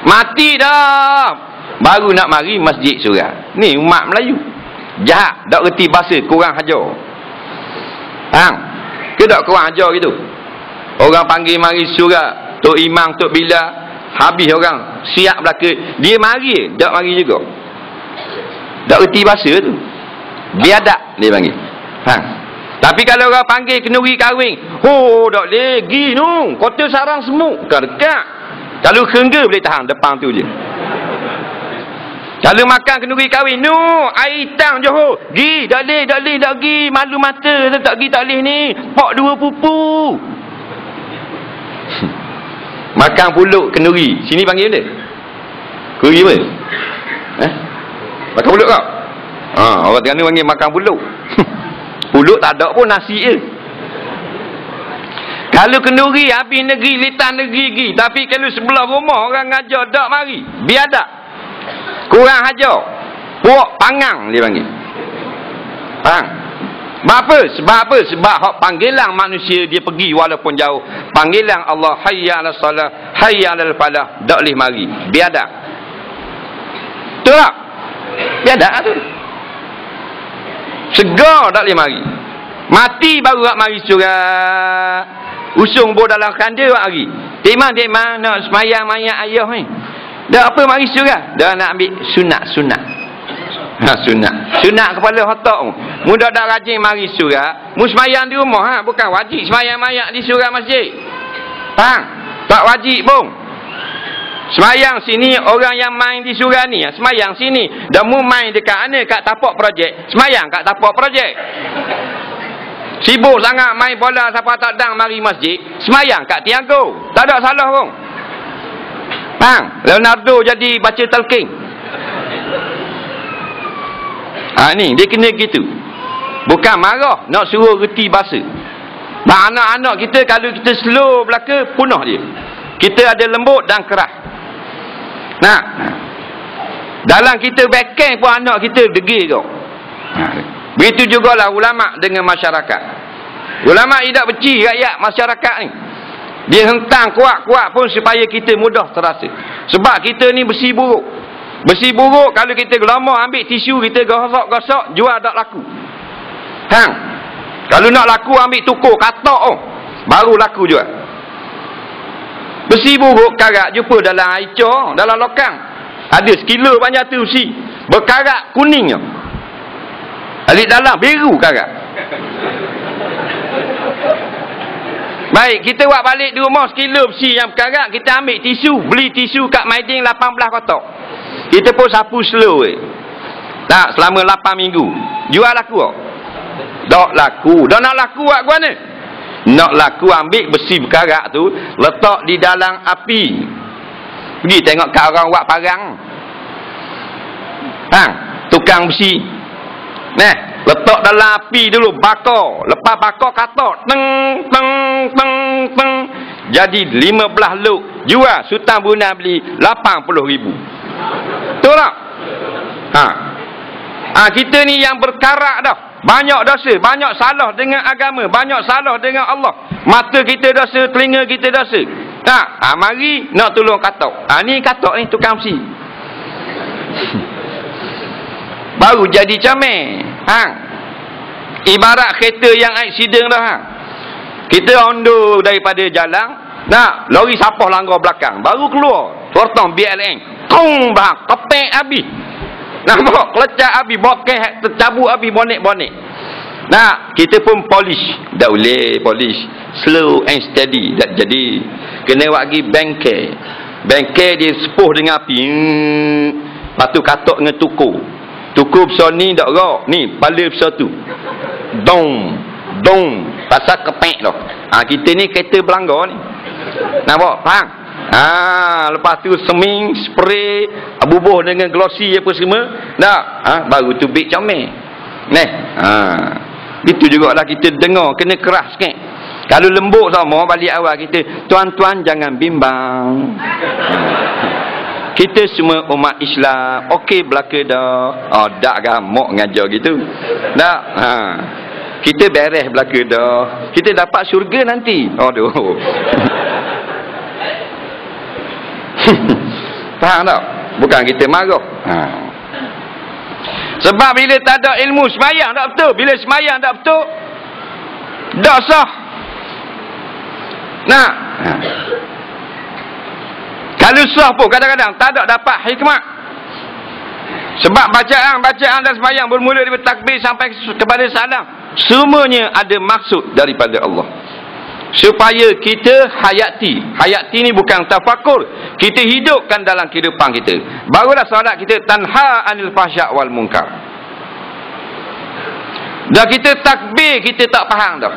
Mati dah. Baru nak mari masjid surat. Ni umat Melayu. Jahat, tak reti bahasa, kurang hajar. Faham? Ke tak kurang ajar gitu? Orang panggil mari surat, Tok Imam, Tok Bila, habis orang siap belaka, dia mari, tak mari juga. Tak reti bahasa tu. Biadab dia panggil. Faham? Tapi kalau orang panggil kenduri kahwin, oh tak boleh, gi nu, kota sarang semuk, dekat. Kalau kerengga boleh tahan depan tu je. Kalau makan kenduri kahwin, nu, air hitam Johor, gi, tak boleh, tak gi, malu mata, tak gi, tak boleh ni, pok 2 pupu. Makan pulut kenduri, sini panggil dia? Kuri apa? Makan pulut kau? Orang Terengganu panggil makan pulut. Pulut tak ada pun, nasi je. Kalau kenduri, habis negeri, litan negeri gi. Tapi kalau sebelah rumah, orang ngajar, tak mari. Biadab. Kurang hajar. Puak pangang dia panggil. Faham? Sebab apa? Sebab hak panggilan manusia dia pergi walaupun jauh. Panggilan Allah, hayya 'alas salah, hayya 'alal falah, tak boleh mari. Biadab. Betul tak? Biadab tu. Segar tak boleh mari. Mati baru nak mari surat. Usung bor dalam khanda buat hari. Timang nak semayang mayat ayah ni. Dah apa mari surat? Dah nak ambil sunat. Sunat kepala otak mu. Mudah dak rajin mari surat, mu semayang di rumah bukan wajib semayang mayat di surat masjid. Faham? Tak wajib pun. Semayang sini orang yang main di surat ni, semayang sini. Dah mu main dekat mana? Kat tapak projek. Semayang kat tapak projek. Sibuk sangat main bola siapa tak dang mari masjid, semayang kat Tiago. Tak ada salah pun. Faham? Leonardo jadi baca talqin. Ni dia kena gitu. Bukan marah, nak suruh reti bahasa. Anak-anak kita kalau kita slow belaka, punah dia. Kita ada lembut dan keras. Nah, dalam kita backhand pun anak kita degil kau. Begitu jugalah ulama dengan masyarakat. Ulama tidak benci rakyat masyarakat ni. Dia hentang kuat-kuat pun supaya kita mudah terasa. Sebab kita ni besi buruk. Besi buruk kalau kita gelama ambil tisu kita gosok-gosok, jual tak laku. Hang. Kalau nak laku ambil tukar katak baru laku jual. Besi buruk karat jumpa dalam air cor, dalam lokang. Ada sekilo banyak tu besi. Berkarat kuning. Alik dalam biru karat. Baik, kita buat balik di rumah sekilo besi yang berkarat, kita ambil tisu, beli tisu kat Maidin 18 kotak. Kita pun sapu slow tak selama 8 minggu. Jual laku tak? Tak laku. Dah nak laku buat ke mana? Nak laku ambil besi berkarat tu, letak di dalam api. Pergi tengok kat orang buat parang. Tukang besi. Letak dalam api dulu, bakar. Lepas bakar katak, teng. Jadi 15 luk. Jual, Sultan Brunei beli 80,000. Betul tak? Kita ni yang berkarat dah. Banyak dosa, banyak salah dengan agama, banyak salah dengan Allah. Mata kita dosa, telinga kita dosa. Mari nak tolong katak. Ni katak ni tukang besi. Baru jadi comel. Ibarat kereta yang aksiden dah. Kita ondo daripada jalan, lori sapah langgar belakang, baru keluar portong BLN, kong bang, kepek habis. Nampak kelecak habis, bokeh tercabut habis, bonek-bonek. Kita pun polish. Tak boleh polish, slow and steady. Tak jadi. kena buat lagi bengkel. Bengkel dia sepuh dengan api. Lepas tu katok dengan tukur. Tukur besar ni tak gerak. Ni, kepala besar tu. Dong. Pasal kepek dah. Kita ni kereta belanggar ni. Nampak? Faham? Lepas tu seming, spray, bubuh dengan glossy apa semua. Tak? Baru tu big comel. Itu jugalah kita dengar. Kena keras sikit. Kalau lembut sama, balik awal kita, tuan-tuan jangan bimbang. Kita semua umat Islam. Okey belaka dah. Tak gamuk ngajar gitu. Tak? Kita beres belaka dah. Kita dapat syurga nanti. Aduh. Faham tak? Bukan kita marah. Sebab bila tak ada ilmu semayang tak betul. Bila semayang tak betul, tak sah. Kalau sah pun kadang-kadang tak ada dapat hikmah. Sebab bacaan dan semayang bermula dari takbir sampai kepada salam, semuanya ada maksud daripada Allah. Supaya kita hayati ni bukan tafakur, kita hidupkan dalam kehidupan kita. Barulah solat kita tanha anil fahsya' wal munkar. Dah kita takbir kita tak faham dah.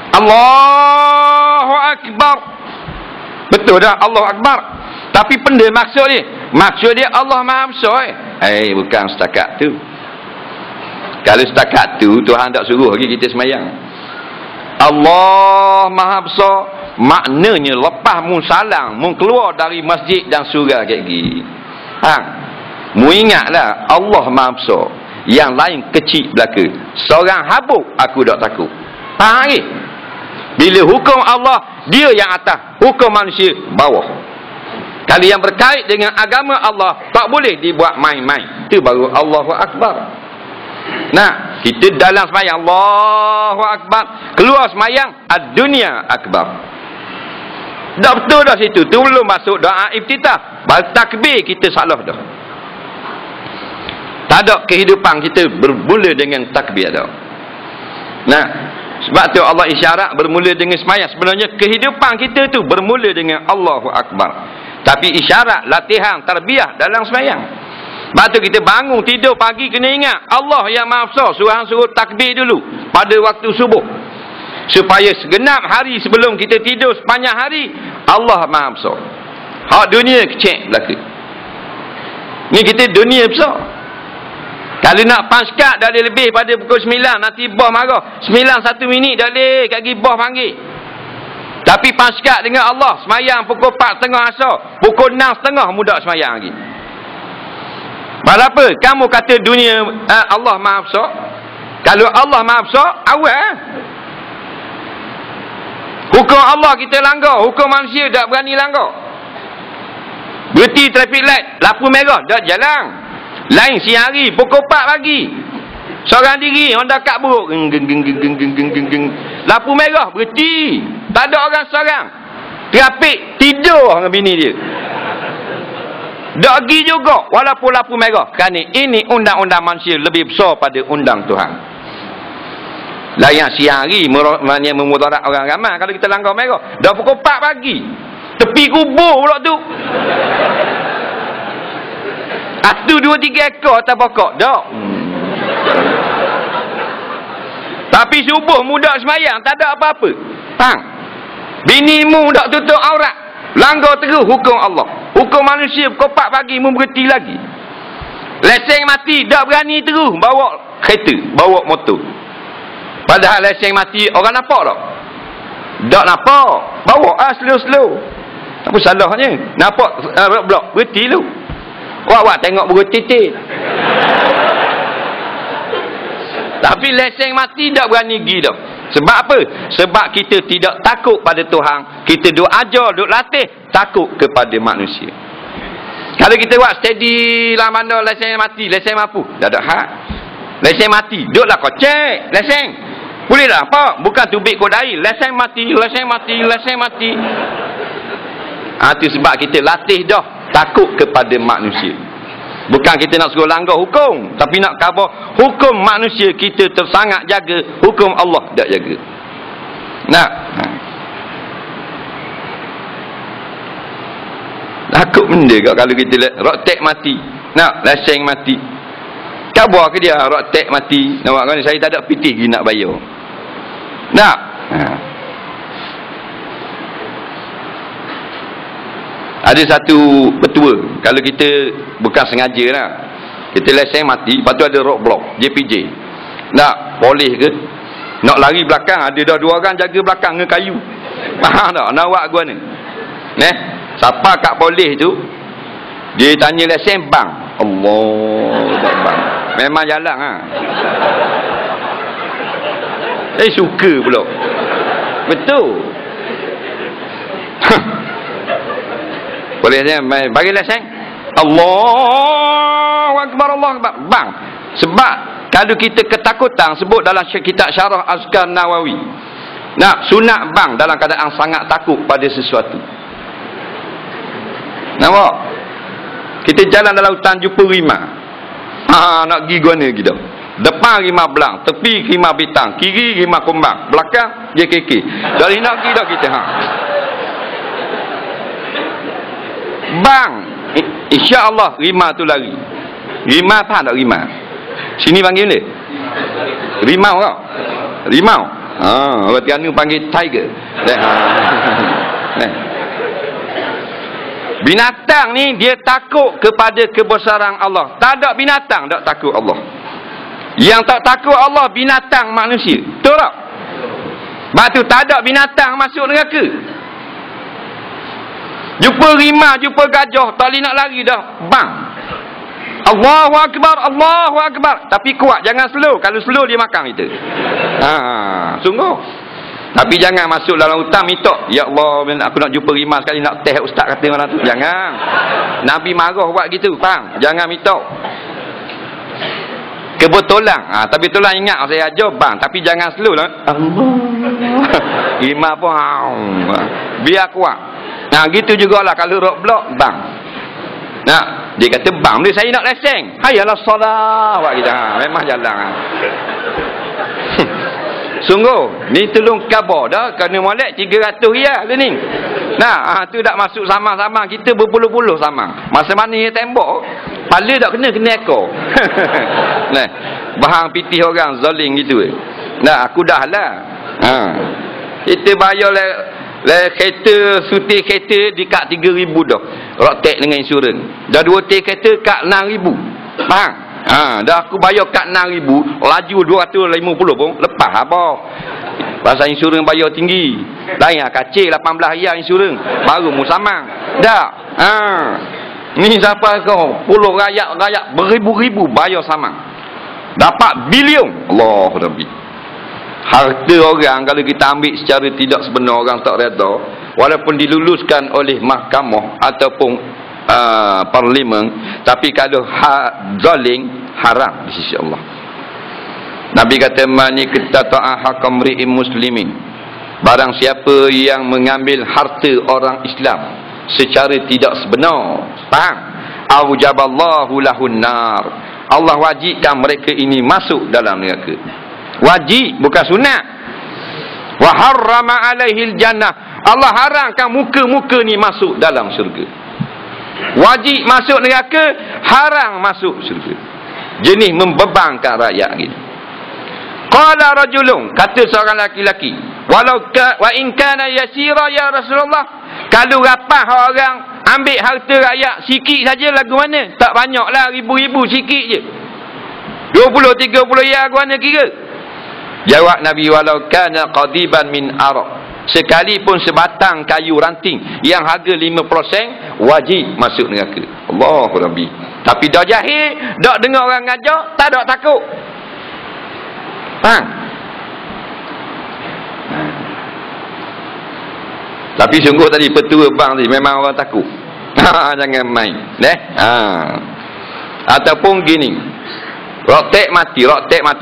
Allahu Akbar. Betul dah Allahu Akbar. Tapi benda maksud dia Allah Maha Besar. Bukan setakat tu. Kalau setakat tu Tuhan tak suruh lagi kita semayang. Allah Maha Besar maknanya lepas mu salam, mu keluar dari masjid dan surga kayak gini. Mu ingatlah Allah Maha Besar. Yang lain kecil belaka. Seorang habuk aku tak takut. Faham lagi? Bila hukum Allah dia yang atas, hukum manusia bawah. Kalau yang berkait dengan agama Allah tak boleh dibuat main-main. Itu baru Allahu Akbar. Kita dalam semayang Allahu Akbar, keluar semayang ad-dunya akbar. Dah betul dah situ. Tu belum masuk doa iftitah. Baru takbir kita salah dah. Tak ada kehidupan kita bermula dengan takbir dah. Sebab tu Allah isyarat bermula dengan semayang. Sebenarnya kehidupan kita tu bermula dengan Allahu Akbar. Tapi isyarat, latihan, tarbiyah dalam semayang. Sebab tu kita bangun tidur pagi kena ingat Allah yang Maha Besar suruh takbir dulu pada waktu subuh. Supaya segenap hari sebelum kita tidur sepanjang hari Allah Maha Besar. Hak dunia kecil belaka. Ni kita dunia besar. Kalau nak paskat dah lebih pada pukul 9 nanti bos marah. 9 1 minit dah boleh kaki bos panggil. Tapi paskat dengan Allah semayang pukul 4.30 asar, pukul 6.30 mudah semayang lagi. Kenapa? Kamu kata dunia Allah Maha Besar. Kalau Allah Maha Besar, awal. Hukum Allah kita langgar, hukum manusia tak berani langgar. Berhenti traffic light, lampu merah, dah jalan. Lain siang hari, pukul 4 pagi. Seorang diri, Honda kat buruk. Lampu merah, berhenti. Tak ada orang seorang. Trafik, tidur dengan bini dia. Tak pergi juga walaupun lampu merah. Kerana ini undang-undang manusia lebih besar pada undang Tuhan. Layan siang hari memudarat orang ramai kalau kita langgar merah. Dah pukul 4 pagi. Tepi kubur pula tu. Satu, 2, 3 ekor atas pokok. Tak. Tapi subuh mudah semayang tak ada apa-apa. Faham? Binimu tak tutup aurat. Langgar terus hukum Allah. Hukum manusia pukul 4 pagi mu berhenti lagi. Lesen mati tak berani terus bawa kereta, bawa motor. Padahal lesen mati orang nampak tak? Tak nampak. Bawa slow-slow. Apa salahnya? Nampak blok berhenti lu. Wak tengok buruk titik. Tapi lesen mati tak berani pergi dah. Sebab apa? Sebab kita tidak takut pada Tuhan. Kita duk ajar, duk latih takut kepada manusia. Kalau kita buat steady lah mana lesen mati, lesen mampu, dah ada hak. Lesen mati, duklah kau cek lesen. Boleh tak apa? Bukan tubik kodai, lesen mati, lesen mati, lesen mati. Itu sebab kita latih dah takut kepada manusia. Bukan kita nak suruh langgar hukum, tapi nak khabar hukum manusia kita tersangat jaga, hukum Allah tak jaga. Takut benda kat kalau kita rotek mati. Nak lesen mati. Khabar ke dia rotek mati. Nampak kan saya tak ada pitih lagi nak bayar. Nak. Ada satu petua, kalau kita bukan sengaja lah, kita lesen mati, lepas tu ada roadblock JPJ, nak boleh ke nak lari belakang, ada dah 2 orang jaga belakang dengan kayu, faham tak nak buat gua ni siapa kat boleh tu dia tanya lesen, bang Allah bang memang jalan suka pula betul. Boleh dia bagi lesen Allahu Akbar, Allahu Akbar, bang. Sebab kalau kita ketakutan, sebut dalam kitab Syarah Azkar Nawawi, nak sunat bang dalam keadaan sangat takut pada sesuatu. Nampak? Kita jalan dalam hutan jumpa rimau, nak pergi guna kita, depan rimau belang, tepi rimau bintang, kiri rimau kumbang, belakang JKK. Dari nak pergi dah kita bang, insya-Allah rimau tu lari. Rimau faham tak rimau? Sini panggil dia rimau tau. Rimau. Orang Terengganu panggil tiger. Binatang ni dia takut kepada kebesaran Allah. Tak ada binatang tak takut Allah. Yang tak takut Allah binatang manusia. Betul tak? Sebab tu tak ada binatang masuk neraka. Jumpa rimau, jumpa gajah, tak boleh nak lari dah. Bang. Allahu Akbar, Allahu Akbar. Tapi kuat, jangan slow. Kalau slow dia makan kita. Sungguh. Tapi jangan masuk dalam hutan minta, ya Allah, aku nak jumpa rimau sekali, nak test ustaz kata mana tu. Jangan. Nabi marah buat gitu, bang. Jangan minta. Kebetulan. Tapi tolong ingat saya ajar bang, tapi jangan slow lah. Allah. Rimau pun biar kuat. Gitu jugalah kalau roadblock bang. Dia kata bang dia saya nak lesen. Hayalah solah buat kita. Memang jalan. Sungguh ni tolong khabar dah kena molek 300 riyal ni. Tu tak masuk sama-sama kita berpuluh-puluh sama. Masa mana dia tembok pala tak kena ekor. Bahang pitih orang zalim gitu. Aku dah lah. Kita bayar kereta, suti kereta dekat 3,000 dah. Rotek dengan insurans. Dah 2 tik kereta kat 6,000. Faham? Dah aku bayar kat 6,000, laju 250 pun lepas apa. Pasal insurans bayar tinggi. Lain kacil 18 riyal insurans. Baru mu samang. Dah. Ni siapa kau? Puluh rakyat beribu-ribu bayar samang. Dapat bilion. Allah Rabbi. Harta orang kalau kita ambil secara tidak sebenar, orang tak reda, walaupun diluluskan oleh mahkamah ataupun parlimen, tapi kalau zalim haram di sisi Allah. Nabi kata mani qitata'a hakam ri'im muslimin, barang siapa yang mengambil harta orang Islam secara tidak sebenar, faham, aujaballahu lahun nar, Allah wajibkan mereka ini masuk dalam neraka. Wajib, bukan sunat. Wa harrama alaihil jannah, Allah haramkan muka-muka ni masuk dalam syurga. Wajib masuk neraka, haram masuk syurga. Jenis membebankan rakyat gitu. Qala rajulun, kata seorang laki-laki, walau wa in kana yasira ya Rasulullah, kalau rapah orang ambil harta rakyat sikit saja lagu mana? Tak banyaklah, ribu-ribu sikit je. 20-30 ya lagu mana kira? Jawab Nabi, walau kana qadiban min araq, sekalipun sebatang kayu ranting yang harga 5% wajib masuk neraka. Allahu Rabbi. Tapi dah jahil, dak dengar orang ngajak, tak ada takut. Faham? Tapi sungguh tadi petua bang tadi memang orang takut. Jangan main. Ataupun gini, rotek mati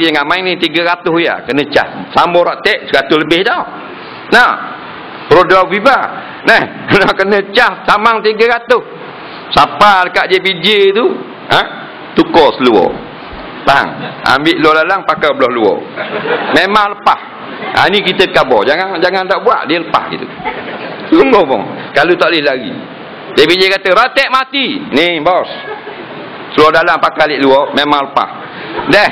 jangan main ni 300 ya, kena cas. Sambung rotek 100 lebih dah. Roda viva. Nak kena cas samang 300. Siapa dekat JPJ tu, tukar seluar. Bang, ambil luar lalang pakai belah luar. Memang lepas. Ni kita khabar. Jangan tak buat, dia lepas gitu. Sungguh pun. Kalau tak boleh lari. Dia biji kata, rotek mati. Ni bos. Seluar dalam pakai alik luar, memang lepas. Dah.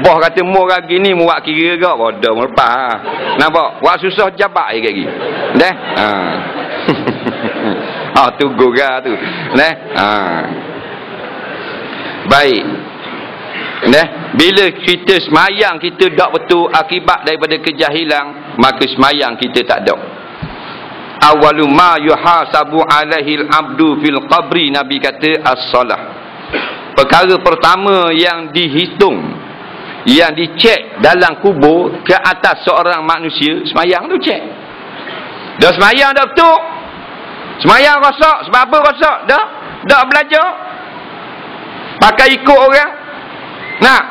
Bos kata, murah gini, muak kira ke? Bodoh, lepas lah. Nampak? Wak susah jabak lagi. Dah. Tu gurau tu. Dah. Baik. Dah. Bila kita semayang, kita tak betul akibat daripada kejahilan, maka semayang kita tak ada. Awalu ma yuhasabu alaihi al-abdu fil qabri, Nabi kata as-salah. Perkara pertama yang dihitung, yang dicek dalam kubur ke atas seorang manusia, semayang tu cek. Dah semayang dah betul, semayang rosak. Sebab apa rosak? Dah belajar pakai ikut orang. Nah,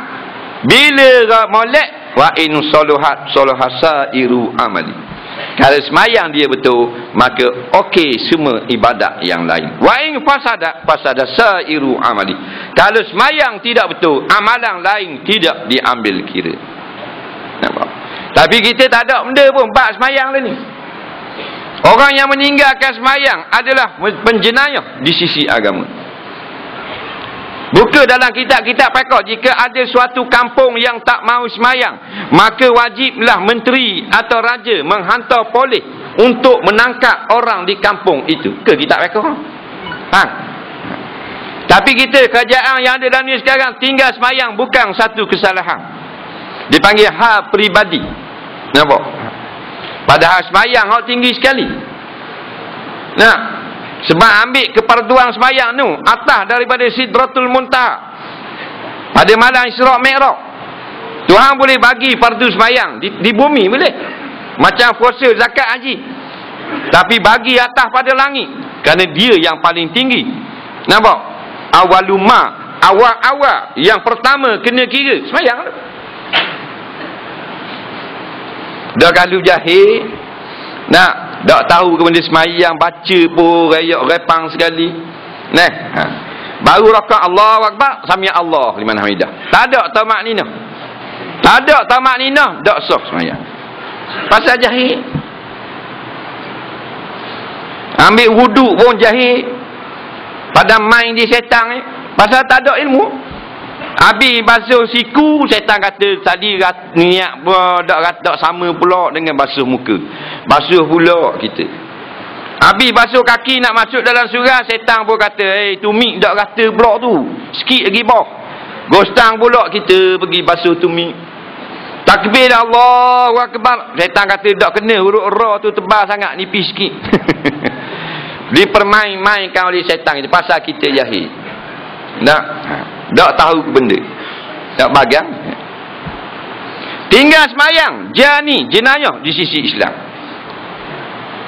bila molek wa in soluhat soluhasa iru amali. Kalau semayang dia betul, maka okey semua ibadat yang lain. Wa in fasada sairu amali. Kalau semayang tidak betul, amalan lain tidak diambil kira. Nampak? Tapi kita tak ada benda pun bab semayang ni. Orang yang meninggalkan semayang adalah penjenayah di sisi agama. Buka dalam kitab-kitab fiqh, jika ada suatu kampung yang tak mau semayang, maka wajiblah menteri atau raja menghantar polis untuk menangkap orang di kampung itu. Ke kitab fiqh? Tapi kita kerajaan yang ada dalam ni sekarang, tinggal semayang bukan satu kesalahan. Dipanggil hak peribadi. Nampak? Padahal semayang hak tinggi sekali. Nah, sebab ambil keperduan semayang tu atas daripada Sidratul Muntaha pada malam Isra' Mi'raj. Tuhan boleh bagi fardu semayang di bumi, boleh, macam puasa, zakat, haji. Tapi bagi atas pada langit, kerana dia yang paling tinggi. Nampak? Awaluma, awal-awal yang pertama kena kira semayang. Dah kalau jahil, tak tahu ke benda semayang, baca pun rayak repang sekali. Nah, baru rakaat Allahu Akbar, sami Allah liman hamidah. Tak ada tamak ninah. Tak ada tamak ninah, tak sah semayang. Pasal jahil. Ambil wuduk pun jahil. Pada main di setan pasal tak ada ilmu. Habis basuh siku, setan kata tadi niat pun tak sama pula dengan basuh muka. Basuh pula kita. Habis basuh kaki nak masuk dalam surau, setan pun kata, tumik tak kata pula tu. Sikit lagi bawah. Gostang pula kita pergi basuh tumik. Takbir Allahu Akbar. Setan kata tak kena, huruf ra tu tebal sangat, nipis sikit. Dipermain-mainkan oleh setan itu pasal kita jahil. Tak tahu benda, tak bagang. Tinggal semayang, jenayah di sisi Islam.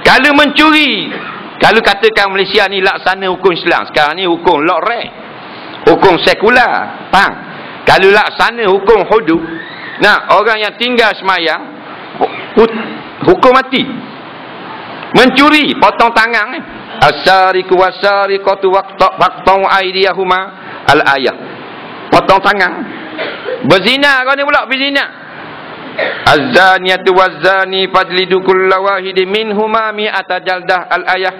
Kalau mencuri, kalau katakan Malaysia ni laksana hukum Islam, sekarang ni hukum lorek, hukum sekular, faham? Kalau laksana hukum hudud, orang yang tinggal semayang hukum mati. Mencuri, potong tangan. As-sariqu was-sariqatu waqta'u aydiyahuma al-ayah. Potong tangan. Berzina kau ni pula berzina. Az-zaniyatu waz-zani fajlidu kulla wahidin minhuma mi'ata jaldah al-ayah.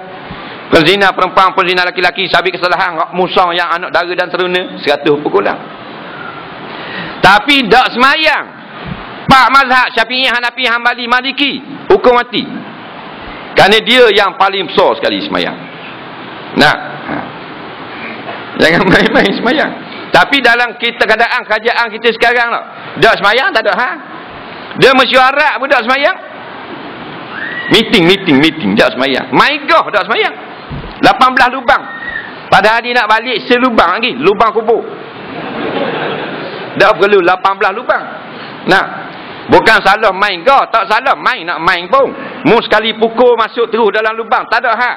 Penzina perempuan, penzina laki-laki, sabit kesalahan musang yang anak dara dan teruna, 100 pukulan. Tapi tak semayang. Pak mazhab Syafi'i, Hanafi, Hambali, Maliki, hukum mati. Kerana dia yang paling besar sekali semayang. Jangan main-main semayang. Tapi dalam keadaan kerajaan kita sekarang tak semayang, tak ada dia mesyuarat pun tak semayang. Meeting tak semayang. Maigah tak semayang. 18 lubang. Padahal dia nak balik selubang lagi, lubang kubur. Tak perlu 18 lubang. Bukan salah main kau, tak salah main, nak main pun. Mu sekali pukul masuk terus dalam lubang, tak ada hak.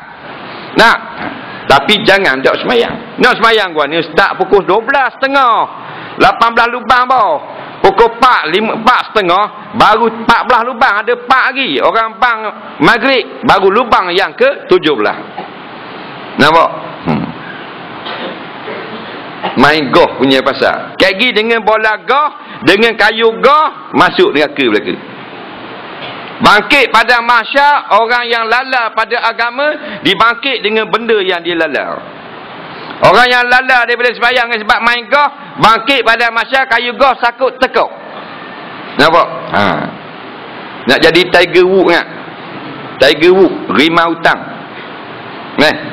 Tapi jangan tak semayang. Nak semayang gua ni start pukul 12.30. 18 lubang bawah. Pukul 4.30 baru 14 lubang, ada 4 lagi. Orang bang maghrib baru lubang yang ke-17. Nampak? Main golf punya pasal. Kaki dengan bola golf, dengan kayu golf, masuk neraka belaka. Bangkit pada mahsyar, orang yang lala pada agama dibangkit dengan benda yang dia lala. Orang yang lala daripada sembahyang sebab main golf, bangkit pada mahsyar kayu golf sakut tekuk. Nampak? Nak jadi Tiger Woods kan? Tiger Woods rima hutang.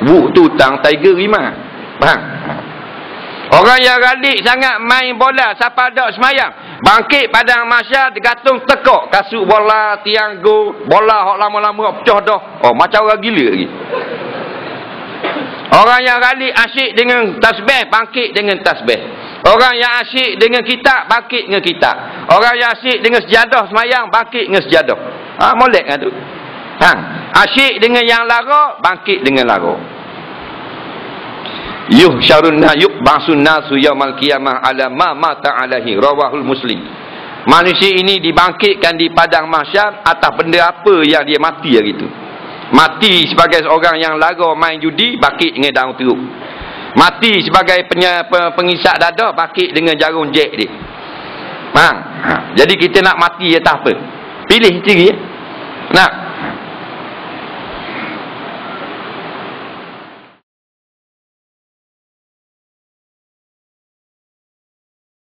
Wood tu hutang, Tiger rima. Faham? Orang yang ralik sangat main bola siapa dak semayang, bangkit padang mahsyar digantung tekuk kasut bola, tiang gol, bola hok lama-lama pecah dah. Oh, macam orang gila lagi. Orang yang ralik asyik dengan tasbih, bangkit dengan tasbih. Orang yang asyik dengan kitab, bangkit dengan kitab. Orang yang asyik dengan sejadah semayang, bangkit dengan sejadah. Molek kan tu. Asyik dengan yang lara, bangkit dengan lara. Yuhsyarunna yub'asun nasu yaumal qiyamah ala ma mata alaihi, rawahul Muslim. Manusia ini dibangkitkan di padang mahsyar atas benda apa yang dia mati hari itu. Mati sebagai seorang yang lara main judi, bangkit dengan daun teruk. Mati sebagai pengisap dada, bangkit dengan jarum jek dia. Jadi kita nak mati atas apa? Pilih sendiri. Nak